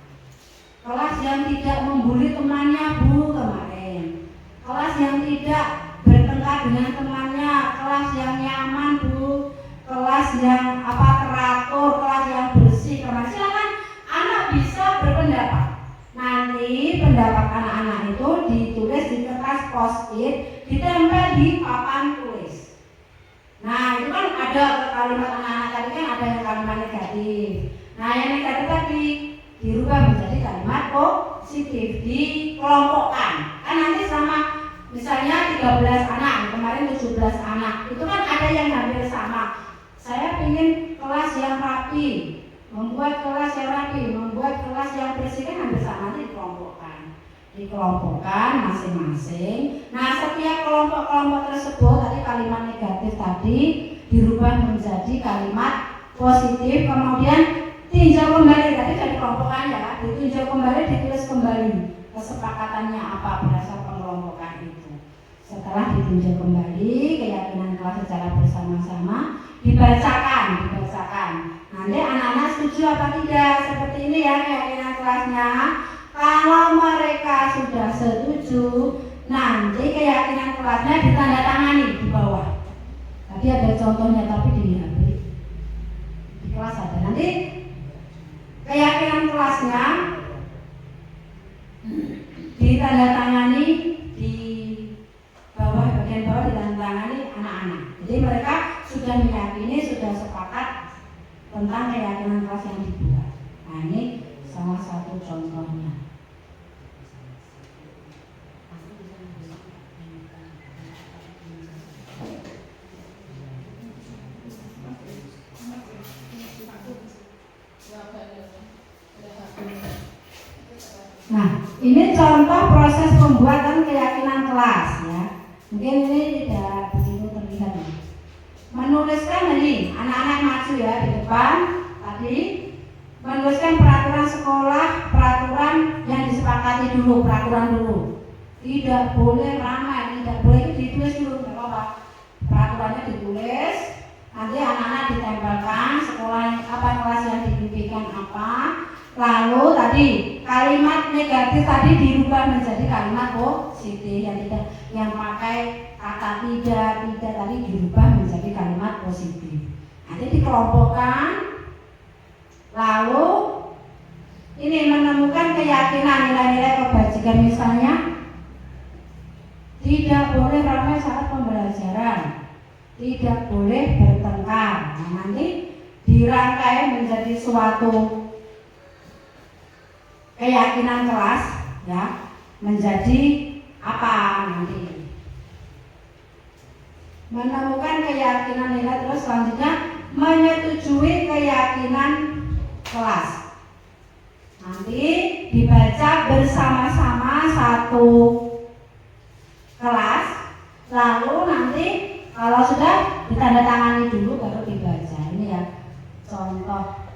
kelas yang tidak membuli temannya, Bu, kemarin. Kelas yang tidak bertengkar dengan temannya, kelas yang nyaman, Bu. Kelas yang teratur, kelas yang bersih. Kemarin silakan anak bisa ditulis di kertas post-it, ditempel di papan tulis. Nah itu kan ada kalimat anak-anak tadi kan ada yang kalimat negatif. Nah yang negatif tadi dirubah menjadi kalimat positif, dikelompokkan. Kan nanti sama misalnya 13 anak, kemarin 17 anak, itu kan ada yang hampir sama. Saya ingin kelas yang rapi, membuat kelas yang rapi, membuat kelas yang bersih, kan hampir sama, nanti dikelompokkan masing-masing. Nah setiap kelompok-kelompok tersebut tadi kalimat negatif tadi dirubah menjadi kalimat positif, kemudian tinjau kembali, tadi sudah dikelompokkan ya, ditinjau kembali, ditulis kembali kesepakatannya apa berdasar pengelompokan itu. Setelah ditinjau kembali keyakinan kelas secara bersama-sama, dibacakan. Nanti anak-anak setuju apa tidak, seperti ini ya keyakinan kelasnya. Kalau mereka sudah setuju, nanti keyakinan kelasnya ditandatangani di bawah. Tadi ada contohnya tapi di HP, di kelas ada. Nanti keyakinan kelasnya ditandatangani di bawah, bagian bawah ditandatangani anak-anak. Jadi mereka sudah meyakini, sudah sepakat tentang keyakinan kelas yang dibuat. Nah ini salah satu contohnya. Nah, ini contoh proses pembuatan keyakinan kelas ya. Mungkin ini tidak begitu terlihat ya. Menuliskan ini, anak-anak maju ya di depan tadi. Menuliskan peraturan sekolah, peraturan yang disepakati dulu, peraturan dulu. Tidak boleh ramai, tidak boleh itu ditulis dulu, nggak apa-apa. Peraturannya ditulis, nanti anak-anak ditempelkan sekolah apa, kelas yang dimimpikan apa. Lalu tadi kalimat negatif tadi dirubah menjadi kalimat positif, yang pakai kata tidak tadi dirubah menjadi kalimat positif. Nanti dikelompokkan. Lalu ini menemukan keyakinan nilai-nilai kebajikan, misalnya tidak boleh ramai saat pembelajaran, tidak boleh bertengkar. Nah, nanti dirangkai menjadi suatu keyakinan kelas ya, menjadi apa nanti? Menemukan keyakinan nilai, terus selanjutnya menyetujui keyakinan kelas. Nanti dibaca bersama-sama satu kelas, lalu nanti kalau sudah ditandatangani dulu baru dibaca. Ini ya contoh.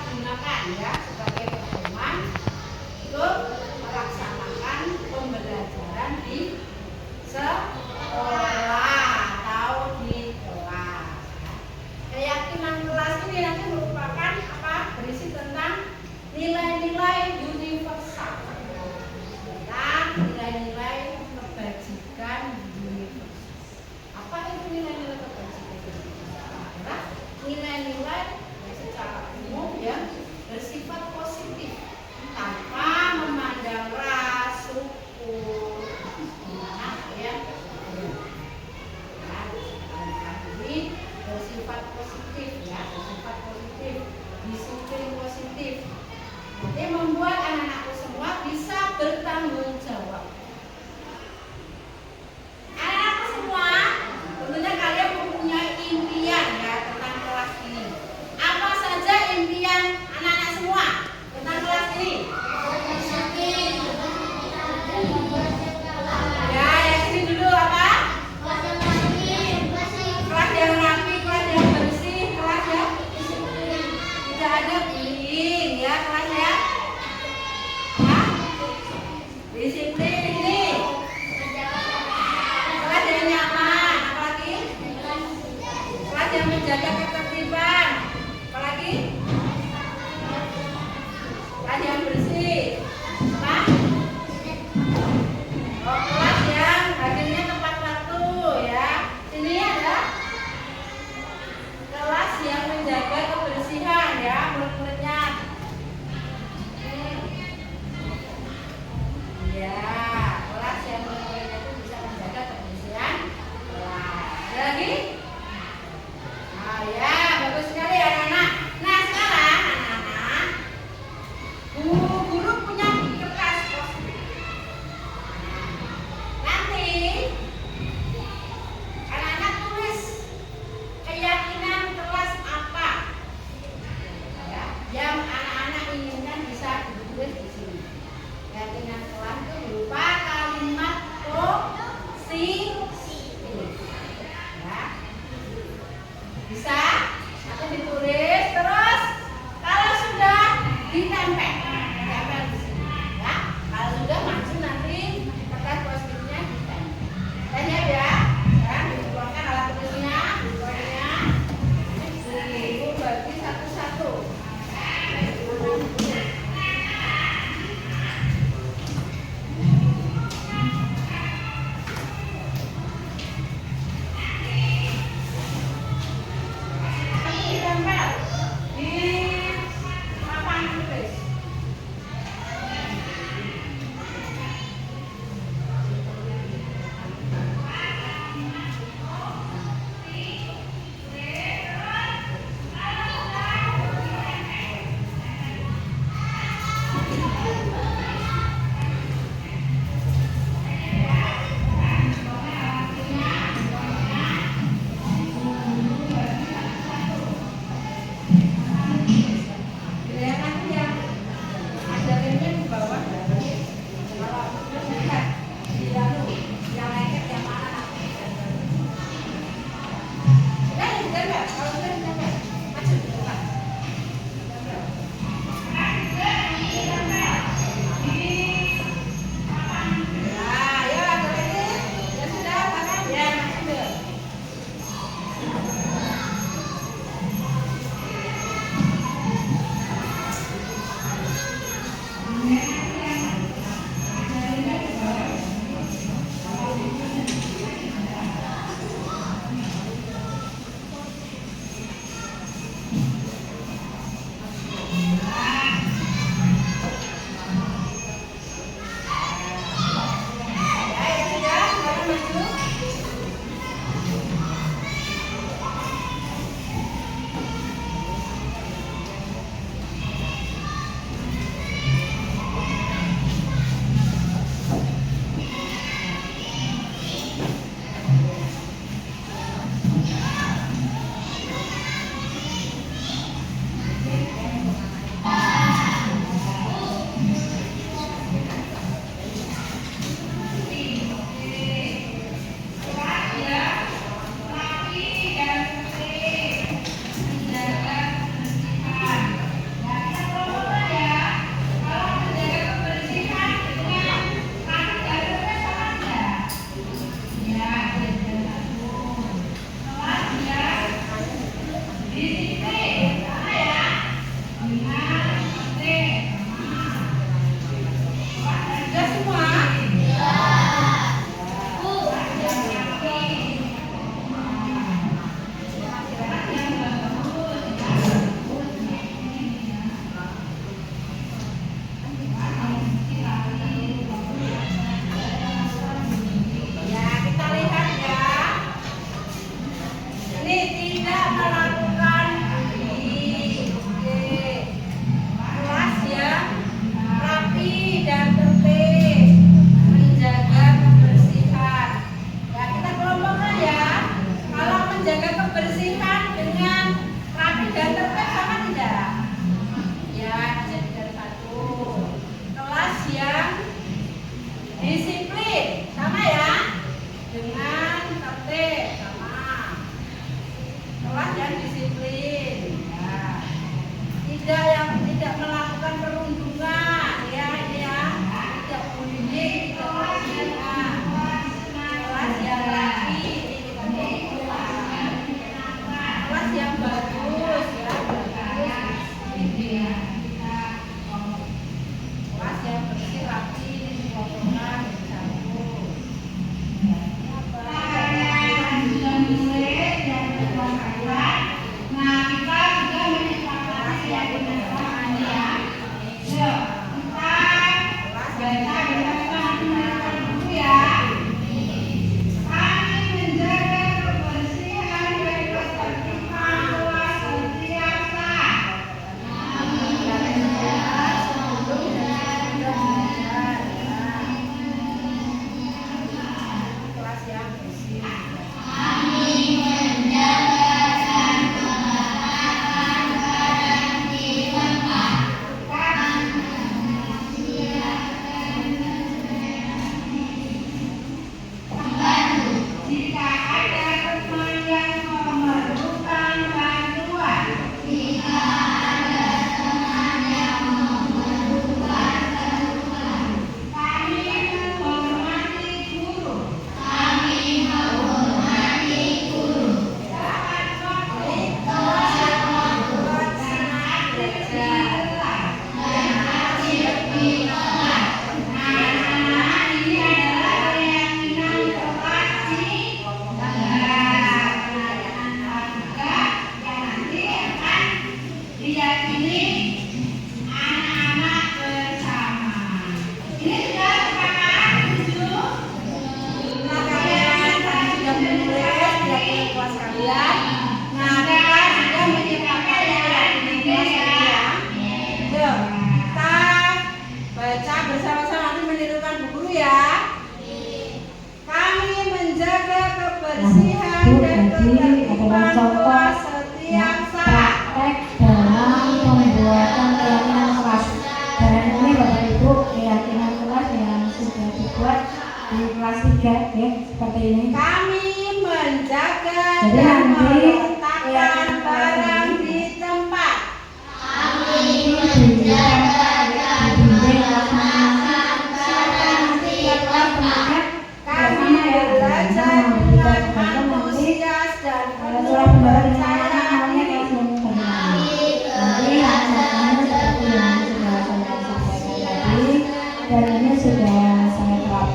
Kita Kelas yang bersih. Apa? Oh, kelas yang hadirnya tepat waktu ya. Sini ada kelas yang menjaga kebersihan ya, murid-muridnya. Ya, kelas yang murid-muridnya itu bisa menjaga kebersihan kelas. Ada lagi? Oh ya, bagus sekali anak-anak. Nah sekarang anak-anak,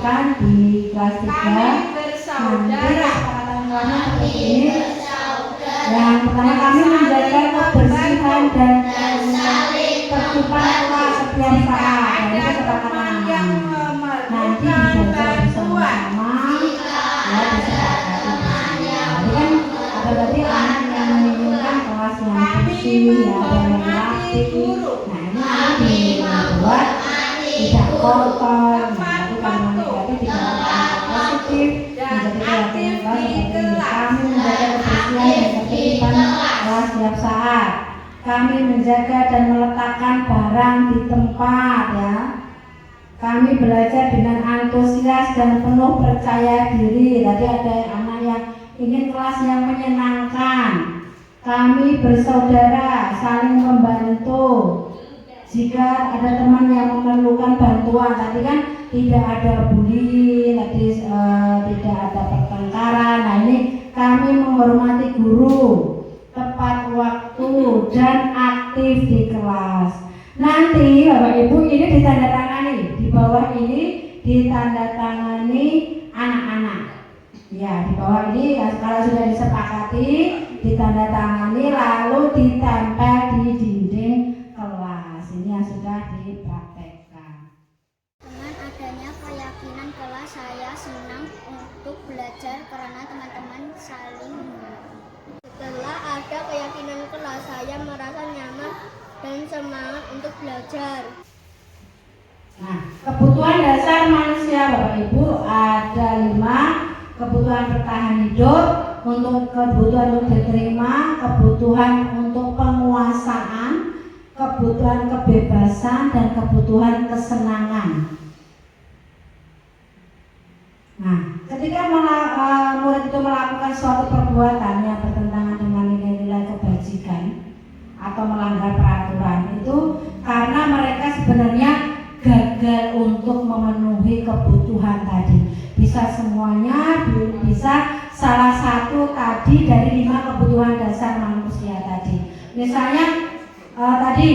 lakukan di kelas 3. Kami bersaudara. Seperti ini. Yang pertama, kami menjaga kebersihan dan tertutupan kelas setiap saat. Dari kesepakatan yang nanti dijaga bersama-sama, ya disepakati. Jadi kan ada berarti anak yang menginginkan kelas yang bersih, ya dan yang rapi. Nah ini nanti dibuat tidak kotor. Nanti kandungan negatif tidak positif menjadi keyakinan kelas seperti ini. Kami menjaga kebersihan dan ketertiban kelas setiap saat. Kami menjaga dan meletakkan barang di tempat, ya. Kami belajar dengan antusias dan penuh percaya diri. Tadi ada anak yang ingin kelas yang menyenangkan. Kami bersaudara, saling membantu. Jika ada teman yang memerlukan bantuan, tadi kan tidak ada bully, tadi tidak ada pertengkaran. Nah ini kami menghormati guru, tepat waktu dan aktif di kelas. Nanti Bapak Ibu ini ditandatangani, di bawah ini ditandatangani anak-anak. Ya, di bawah ini kalau sudah disepakati ditandatangani lalu ditempel di dinding kelas. Ini yang sudah dipraktekkan. Dengan adanya keyakinan kelas, saya senang untuk belajar karena teman-teman saling mengerti. Setelah ada keyakinan kelas, saya merasa nyaman dan semangat untuk belajar. Nah, kebutuhan dasar manusia Bapak Ibu ada 5. Kebutuhan bertahan hidup, untuk kebutuhan untuk diterima, kebutuhan untuk penguasaan, kebutuhan kebebasan, dan kebutuhan kesenangan. Nah, ketika murid itu melakukan suatu perbuatan yang bertentangan dengan nilai-nilai kebajikan atau melanggar peraturan, itu karena mereka sebenarnya gagal untuk memenuhi kebutuhan tadi. Bisa semuanya, bisa salah satu tadi dari 5 kebutuhan dasar manusia tadi. Misalnya tadi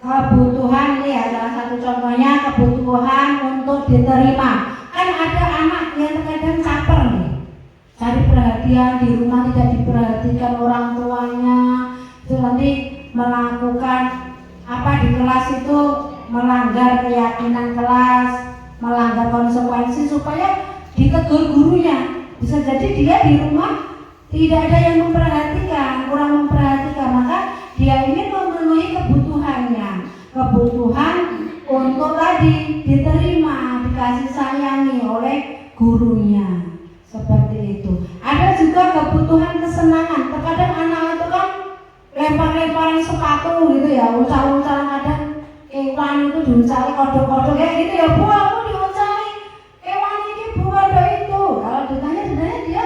kebutuhan ini ya, salah satu contohnya kebutuhan untuk diterima. Kan ada anak yang terkadang caper nih, cari perhatian di rumah, tidak diperhatikan orang tuanya, itu nanti melakukan apa di kelas itu, melanggar keyakinan kelas, melanggar konsekuensi supaya ditegur gurunya. Bisa jadi dia di rumah tidak ada yang memperhatikan, kurang memperhatikan, maka dia ingin memenuhi kebutuhannya, kebutuhan untuk tadi diterima, dikasih sayangi oleh gurunya, seperti itu. Ada juga kebutuhan kesenangan. Terkadang anak itu kan lempar-lemparan sepatu gitu ya, uncal-uncal, kadang kewan itu diuncali kodok-kodok kayak gitu ya, Bu aku diuncali kewan ini, Bu kodok itu. Kalau ditanya sebenarnya dia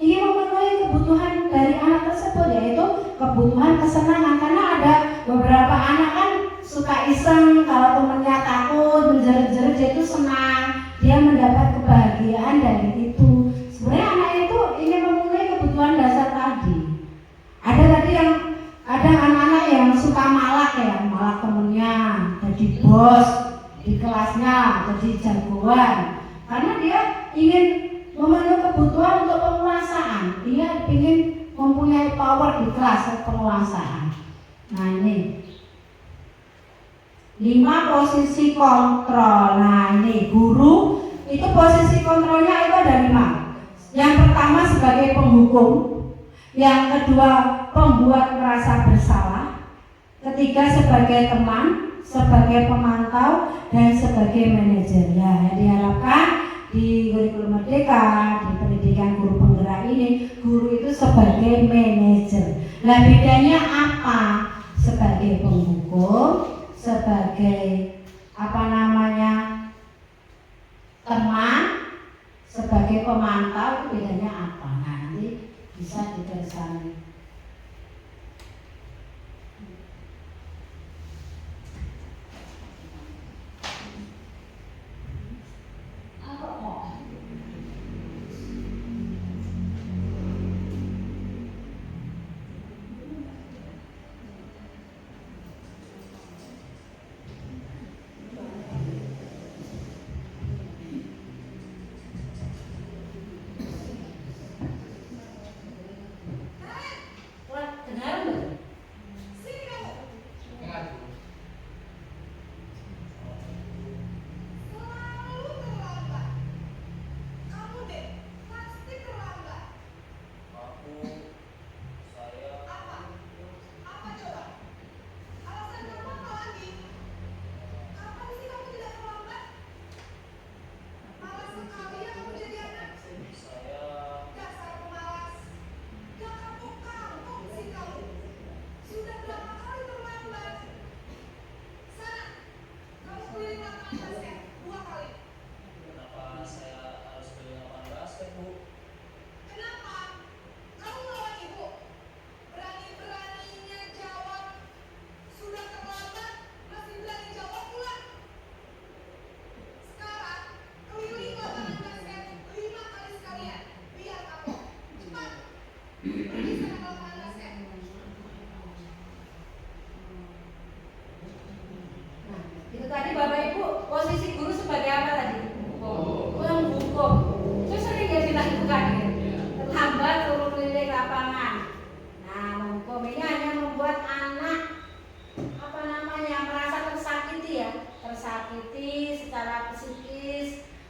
ingin memenuhi kebutuhan dari anak tersebut, yaitu kebutuhan kesenangan. Karena ada beberapa anak kan suka iseng, kalau temennya takut menjerit-jerit dia itu senang, dia mendapat kebahagiaan dari itu. Sebenarnya anak itu ingin memenuhi kebutuhan dasar tadi. Ada tadi yang ada anak-anak yang suka malak ya, malak temennya, jadi bos di kelasnya, jadi jagoan, karena dia ingin memenuhi kebutuhan untuk penguasaan. Dia ingin mempunyai power di kelas, penguasaan. Nah ini 5 posisi kontrol. Nah ini guru itu posisi kontrolnya itu ada 5. Yang pertama sebagai penghukum, yang kedua pembuat merasa bersalah, ketiga sebagai teman, sebagai pemantau, dan sebagai manajer. Ya, yang diharapkan di kurikulum merdeka, di pendidikan guru penggerak ini, guru itu sebagai manajer. Nah bedanya apa? Sebagai penghukum, sebagai teman, sebagai pemantau, itu bedanya apa? Nah nanti bisa ditersani.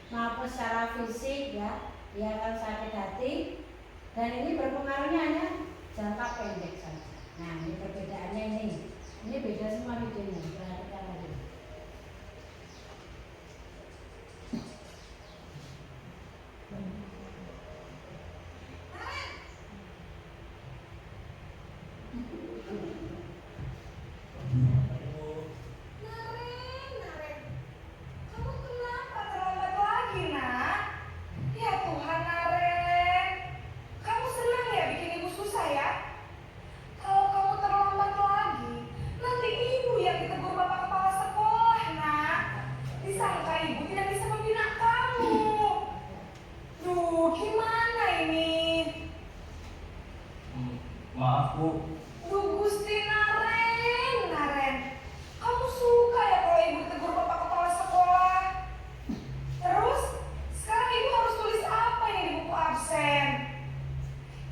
maupun secara fisik ya, dia akan sakit hati, dan ini berpengaruhnya hanya jangka pendek saja. Nah, ini perbedaannya ini beda semua videonya, perhatikan lagi. Maaf Bu, Duh Gusti Naren, kamu suka ya kalau ibu ditegur bapak kepala sekolah? Terus, sekarang ibu harus tulis apa ini di buku absen?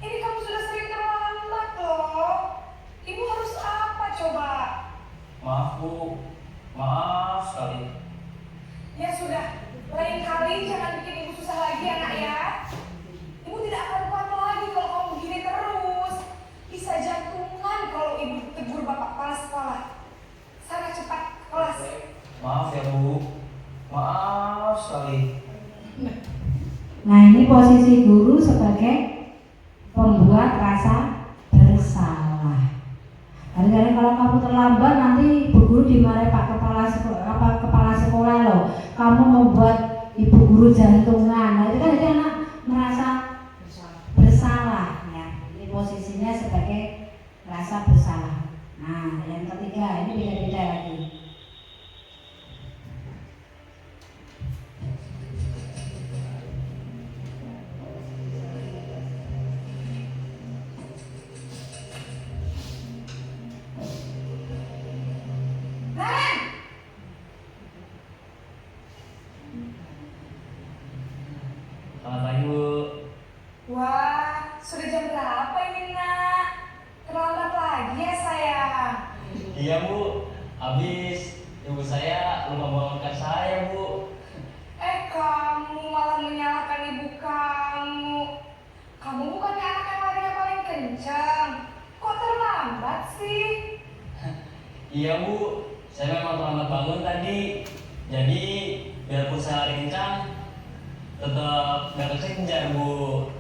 Ini kamu sudah sering terlambat loh. Ibu harus apa coba? maaf Bu, maaf sekali. Ya sudah, lain kali jangan bikin ibu susah lagi ya nak ya. Ibu tidak akan kuat lagi kalau kamu begini terus. Bisa jantungan kalau ibu tegur bapak kepala sekolah. Sana cepat ke kelas. Maaf ya Bu, maaf sekali. Nah, ini posisi guru sebagai pembuat rasa bersalah. Kadang-kadang kalau kamu terlambat nanti ibu guru dimarahi Pak kepala sekolah loh. Kamu membuat ibu guru jantungan. Nah, itu kan jadi anak merasa bersalah ya. Ini posisinya sebagai rasa bersalah. Nah, yang ketiga ini beda-beda lagi. Naren! Selamat pagi Bu. Wah, sudah jam berapa ini nak? Terlambat lagi ya sayang. Iya Bu, habis ibu saya lupa bangunkan saya Bu. Kamu malah menyalahkan ibu kamu. Kamu bukannya anak yang larinya paling kencang. Kok terlambat sih? Iya Bu, saya memang terlambat bangun tadi. Jadi biarpun saya lari kencang, tetap gak kekejar Bu.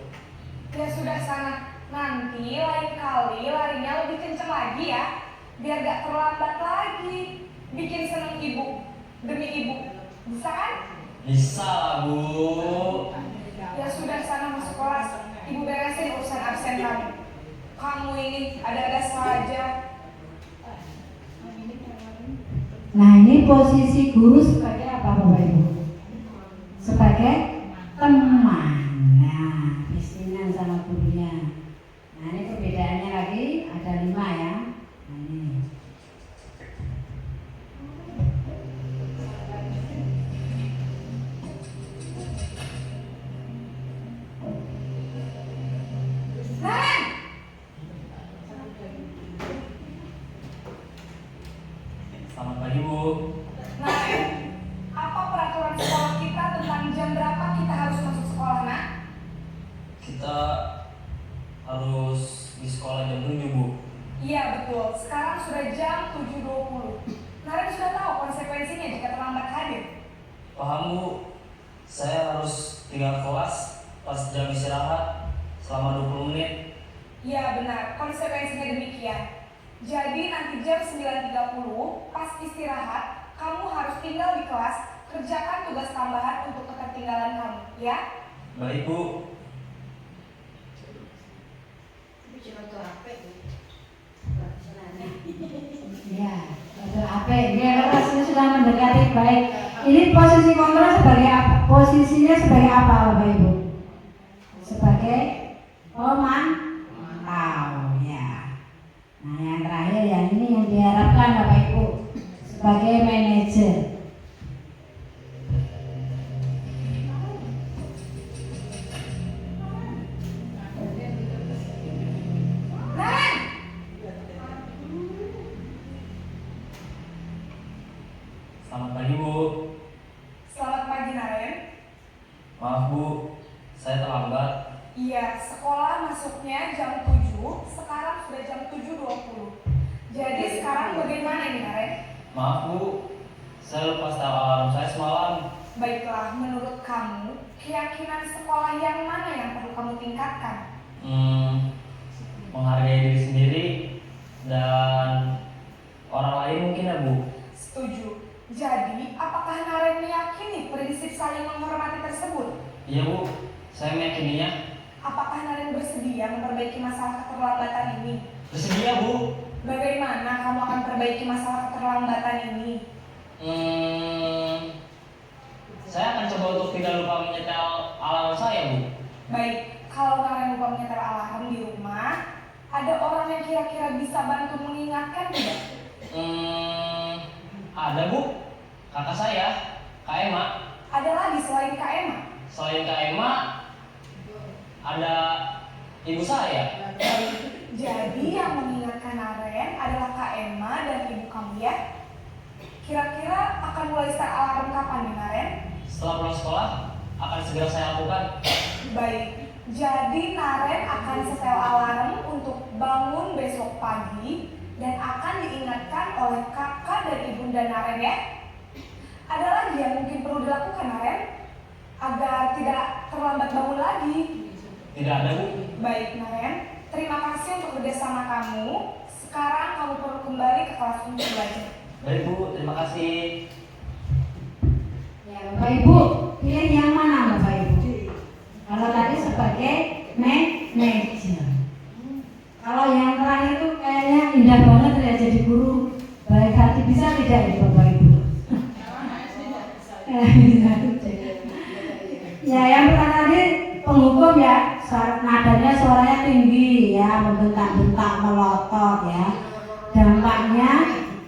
Ya sudah sana. Nanti lain kali larinya lebih kencang lagi ya. Biar gak terlambat lagi. Bikin seneng ibu. Demi ibu. Bisa kan? Bisa lah Bu. Ya sudah sana masuk kelas. Ibu beresin urusan absen kamu. Kamu ini ada-ada saja. Nah, ini posisi guru sebagai apa Bapak Ibu? Sebagai teman. Nah, bisinan sama gurunya. Nah, ini perbedaannya lagi ada 5 ya. Nah, ini. Naren! Selamat pagi Bu. Naren, apa peraturan sekolah kita tentang jam berapa kita harus masuk sekolah, nak? Kita harus di sekolah jam 7 Bu. Iya betul, sekarang sudah jam 7.20. Naren sudah tahu konsekuensinya jika terlambat hadir. Paham Bu, saya harus tinggal kelas pas jam istirahat selama 20 menit. Iya benar, konsekuensinya demikian. Jadi nanti jam 9.30 pas istirahat, kamu harus tinggal di kelas, kerjakan tugas tambahan untuk ketertinggalan kamu, ya? Baik Bu. Ya, betul apa? Dia rasanya sudah mendekati baik. Ini posisi kontrol sebagai apa? Posisinya sebagai apa Bapak Ibu? Sebagai pemantau ya. Nah, yang terakhir yang ini yang diharapkan Bapak Ibu sebagai manajer. Naren! Selamat pagi Bu. Selamat pagi Naren. Maaf Bu, saya terlambat. Iya, sekolah masuknya jam 7, sekarang sudah jam 7.20. Jadi sekarang bagaimana ini, Naren? Maaf Bu, saya lupa setel alarm saya semalam. Baiklah, menurut kamu, keyakinan sekolah yang mana yang perlu kamu tingkatkan? Menghargai diri sendiri dan orang lain mungkin ya Bu. Setuju. Jadi, apakah Naren meyakini prinsip saling menghormati tersebut? Iya Bu, saya meyakininya. Apakah Naren bersedia memperbaiki masalah keterlambatan ini? Bersedia Bu. Bagaimana kamu akan perbaiki masalah keterlambatan ini? Saya akan coba untuk tidak lupa menyetel alarm saya Bu. Baik, kalau Naren lupa menyetel alarm di rumah, ada orang yang kira-kira bisa bantu mengingatkan tidak? Ada Bu, kakak saya, Kak Emma. Ada lagi selain Kak Emma? Selain Kak Emma, ada ibu saya. Jadi yang mengingatkan Naren adalah Kak Emma dan ibu kamu ya? Kira-kira akan mulai start alarm kapan nih Naren? Setelah pulang sekolah, akan segera saya lakukan. Baik, jadi Naren akan setel alarm untuk bangun besok pagi dan akan diingatkan oleh kakak dan ibunda Naren ya? Ada lagi yang mungkin perlu dilakukan Naren? Agar tidak terlambat bangun lagi. Tidak ada Bu. Baik Naren, terima kasih untuk kerjasama kamu. Sekarang kamu perlu kembali ke kelas untuk belajar. Baik Bu, terima kasih. Ya Bapak Ibu, pilih yang mana Bapak Ibu? Kalau tadi sebagai manajer. Kalau yang terakhir itu kayaknya indah banget ya jadi guru. Baik hati bisa tidak ya Bapak Ibu? Ya yang pertama tadi penghukum ya, nadanya suaranya tinggi ya, membentak-bentak, melotot ya. Dampaknya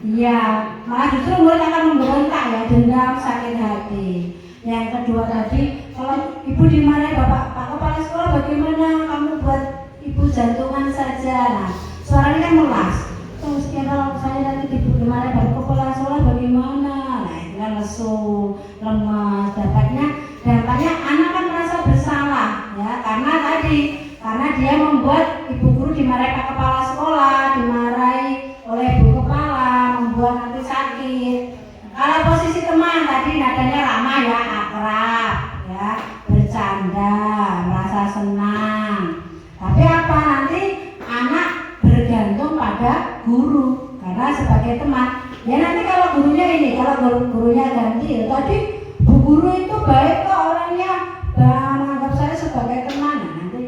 ya malah justru murid akan memberontak ya, dendam, sakit hati. Yang kedua tadi, kalau ibu dimarahi Pak Kepala Sekolah bagaimana kamu buat ibu jantungan saja. Nah, suaranya kan melas. Terus kalau saya nanti ibu dimarahi Pak Kepala Sekolah bagaimana? Nah, itu kan lesu, lemas. Dampaknya anak kan merasa bersalah ya, karena dia membuat ibu guru dimarahi Pak Kepala Sekolah, dimarahi oleh ibu kepala, membuat nanti sakit. Kalau posisi teman tadi nadanya ramah ya, akrab ya, bercanda, merasa senang. Tapi apa nanti anak bergantung pada guru karena sebagai teman. Ya nanti kalau gurunya ini, kalau gurunya ganti ya tadi bu guru itu baik kok orangnya, menganggap saya sebagai teman. Nah, nanti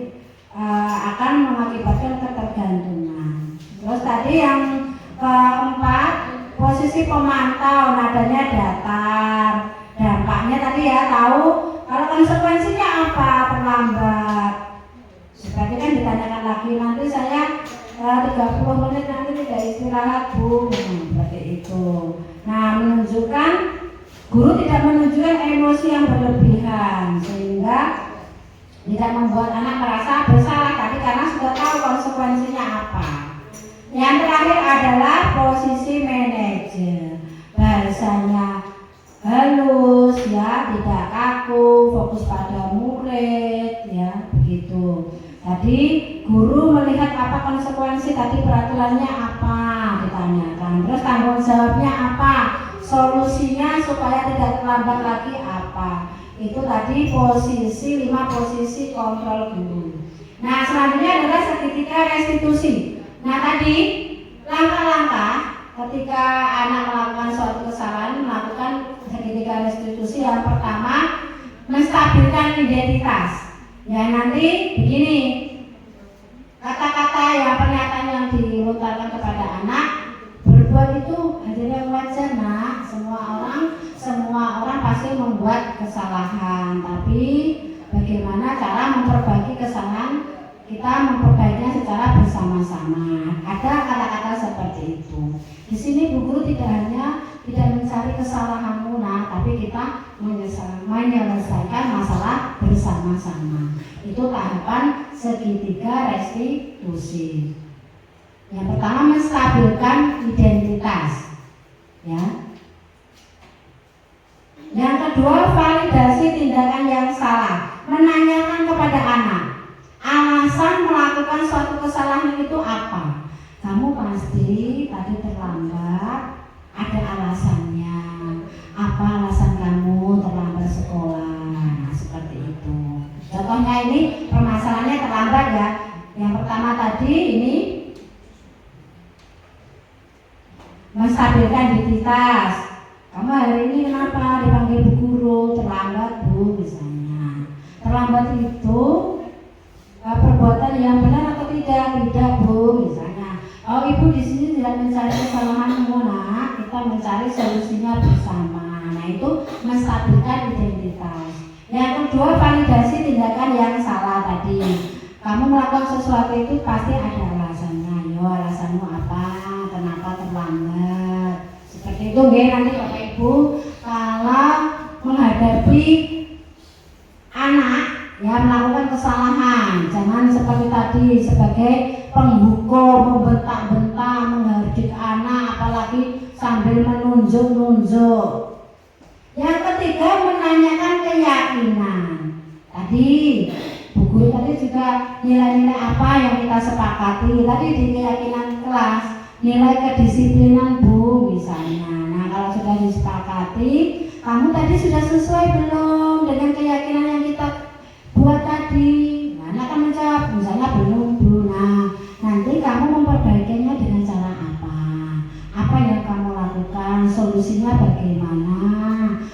akan mengakibatkan ketergantungan. Terus tadi yang keempat, posisi pemantau, nadanya datar. Dampaknya tadi ya tahu kalau konsekuensinya apa, terlambat. Seperti kan ditanyakan lagi, nanti saya 30 menit nanti tidak istirahat Bu, seperti itu. Nah, menunjukkan guru tidak menunjukkan emosi yang berlebihan sehingga tidak membuat anak merasa bersalah tadi karena sudah tahu konsekuensinya apa. Yang terakhir adalah posisi manajer, bahasanya halus ya, tidak kaku, fokus pada murid ya, begitu. Tadi guru melihat apa konsekuensi tadi, peraturannya apa ditanyakan, terus tanggung jawabnya apa, solusinya supaya tidak terlambat lagi apa. Itu tadi posisi 5 posisi kontrol guru. Nah selanjutnya adalah segitiga restitusi. Nah tadi langkah-langkah ketika anak melakukan suatu kesalahan, melakukan segitiga restitusi. Yang pertama, menstabilkan identitas. Ya nanti begini, kata-kata yang pernyataan yang dilontarkan kepada anak, berbuat itu hal yang wajar nak. Semua orang pasti membuat kesalahan, tapi bagaimana cara memperbaiki kesalahan, kita memperbaikinya secara bersama-sama. Ada kata-kata seperti itu. Di sini Bu Guru tidak mencari kesalahanmu, nah, tapi kita menyelesaikan masalah bersama-sama. Itu tahapan segitiga restitusi. Yang pertama, menstabilkan identitas, ya. Yang kedua, validasi tindakan yang salah. melakukan suatu kesalahan itu apa? Kamu pasti tadi terlambat, ada alasannya. Apa alasan kamu terlambat sekolah? Nah, seperti itu. Contohnya ini permasalahannya terlambat ya. Yang pertama tadi ini menstabilkan identitas. Kamu hari ini kenapa dipanggil Bu Guru? Terlambat Bu misalnya. Terlambat itu perbuatan yang benar atau tidak? Tidak Bu misalnya. Oh Ibu di sini tidak mencari kesalahanmu nak, kita mencari solusinya bersama. Nah itu menstabilkan identitas. Yang kedua validasi tindakan yang salah tadi. Kamu melakukan sesuatu itu pasti ada alasannya. Yo alasanmu apa? Kenapa terlambat? Seperti itu nggih nanti Bapak Ibu kalau menghadapi anak yang melakukan kesalahan, jangan seperti tadi sebagai penghukum, membentak-bentak, menghardik anak, apalagi sambil menunjuk-nunjuk. Yang ketiga menanyakan keyakinan. Tadi Bu Guru tadi juga nilai-nilai apa yang kita sepakati. Tadi di keyakinan kelas nilai kedisiplinan Bu misalnya. Nah kalau sudah disepakati, kamu tadi sudah sesuai belum dengan keyakinan yang kita buat tadi? Nah anak akan menjawab misalnya belum Bu. Nah nanti kamu memperbaikinya dengan cara apa? Apa yang kamu lakukan? Solusinya bagaimana?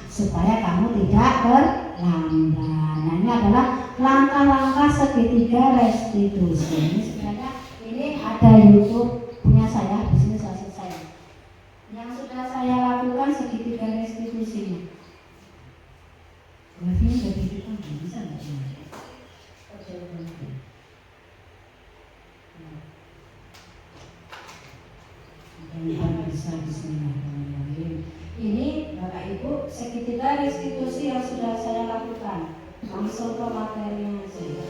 Supaya kamu tidak terlambat. Nah ini adalah langkah-langkah segitiga restitusi. Ini sebenarnya ini ada YouTube punya saya, di sini saya selesai. Yang sudah saya lakukan segitiga restitusinya. Wifi ini dari kita nggak bisa nggak ini? Dan bisa bismillahirrahmanirrahim. Ini Bapak Ibu segitiga restitusi yang sudah saya lakukan. Langsung ke materinya saja.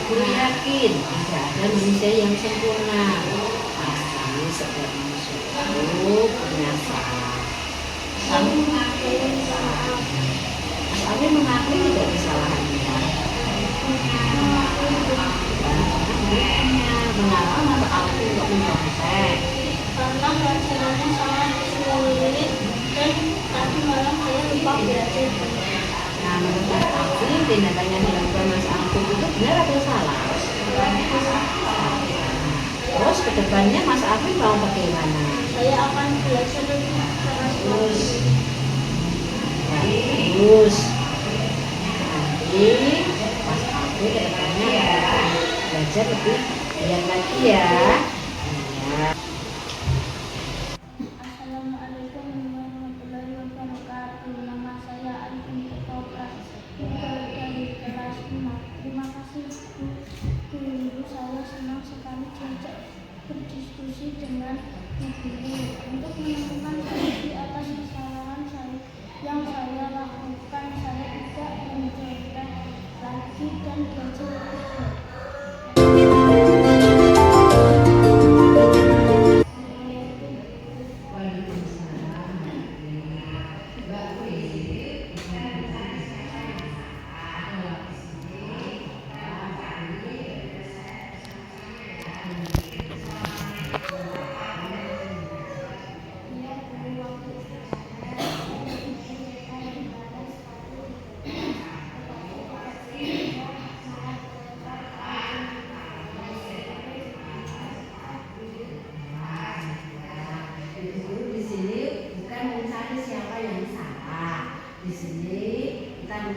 Aku yakin tidak ada manusia yang sempurna. Pasti setiap manusia itu punya salah. Kamu mengakui kesalahan. Mas Alvin mengakui tidak kesalahannya. Mengapa Mas Alvin kok mencontek? Karena pelajarannya sangat sulit dan tadi malam saya lupa belajar. Nah, menurut Mas Alvin, tindakan yang dilakukan Mas Alvin itu benar atau salah? Terus kedepannya Mas Alvin mau bagaimana? Saya akan belajar lebih keras lagi. Terus nanti Mas Alvin kedepannya akan belajar lebih giat lagi ya. Assalamualaikum warahmatullahi wabarakatuh. Nama saya Alvin Toprak, tinggal dari kelas 5. Terima kasih Bu Guru.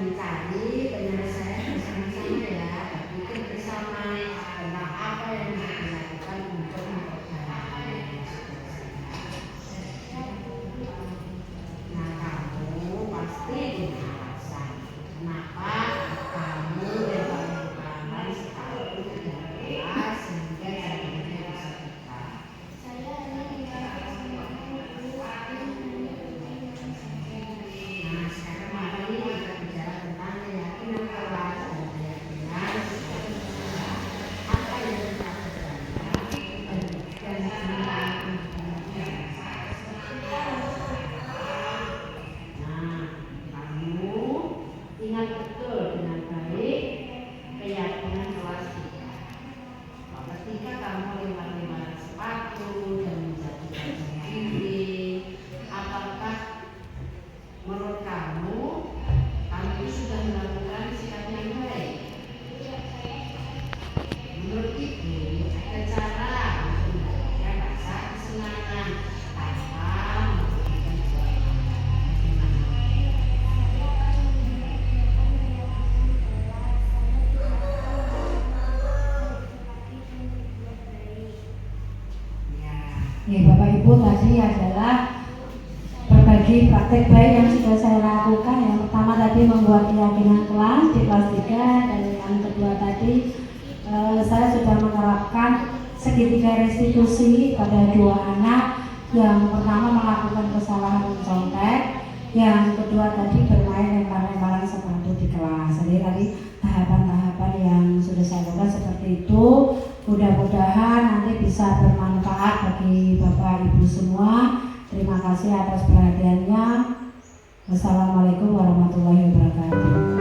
mencari penyelesaian bersama-sama ya, berpikir bersama tentang apa yang bisa dilakukan untuk memperbaiki. Nah, kamu pasti punya alasan kenapa kamu dibangunkan sekali tidak kelas sehingga jadinya bisa dekat. Saya ingin tinggal bersama ibu. Nah, sekarang mari kita bicara tentang keyakinan kelas dan keyakinan apa yang kita percaya dan nah, kamu ingat betul dengan baik keyakinan kelas kita. Ketika kamu lempar-lemparan sepatu dan menjatuhkan diri, apakah menurut kamu itu sudah melakukan sikap yang baik? Menurut ibu, ada cara untuk mendapatkan rasa kesenangan tanpa merugikan keluarga. Ya, Bapak Ibu tadi adalah berbagi praktek baik yang sudah saya lakukan. Yang pertama tadi membuat keyakinan kelas di kelas 3, dan yang kedua tadi saya sudah menerapkan segitiga restitusi pada 2 anak. Yang pertama melakukan kesalahan mencontek, yang kedua tadi bermain lempar-lemparan sepatu di kelas. Jadi tadi tahapan-tahapan yang sudah saya lakukan seperti itu. Mudah-mudahan nanti bisa bermanfaat bagi Bapak Ibu semua. Terima kasih atas perhatiannya. Wassalamualaikum warahmatullahi wabarakatuh.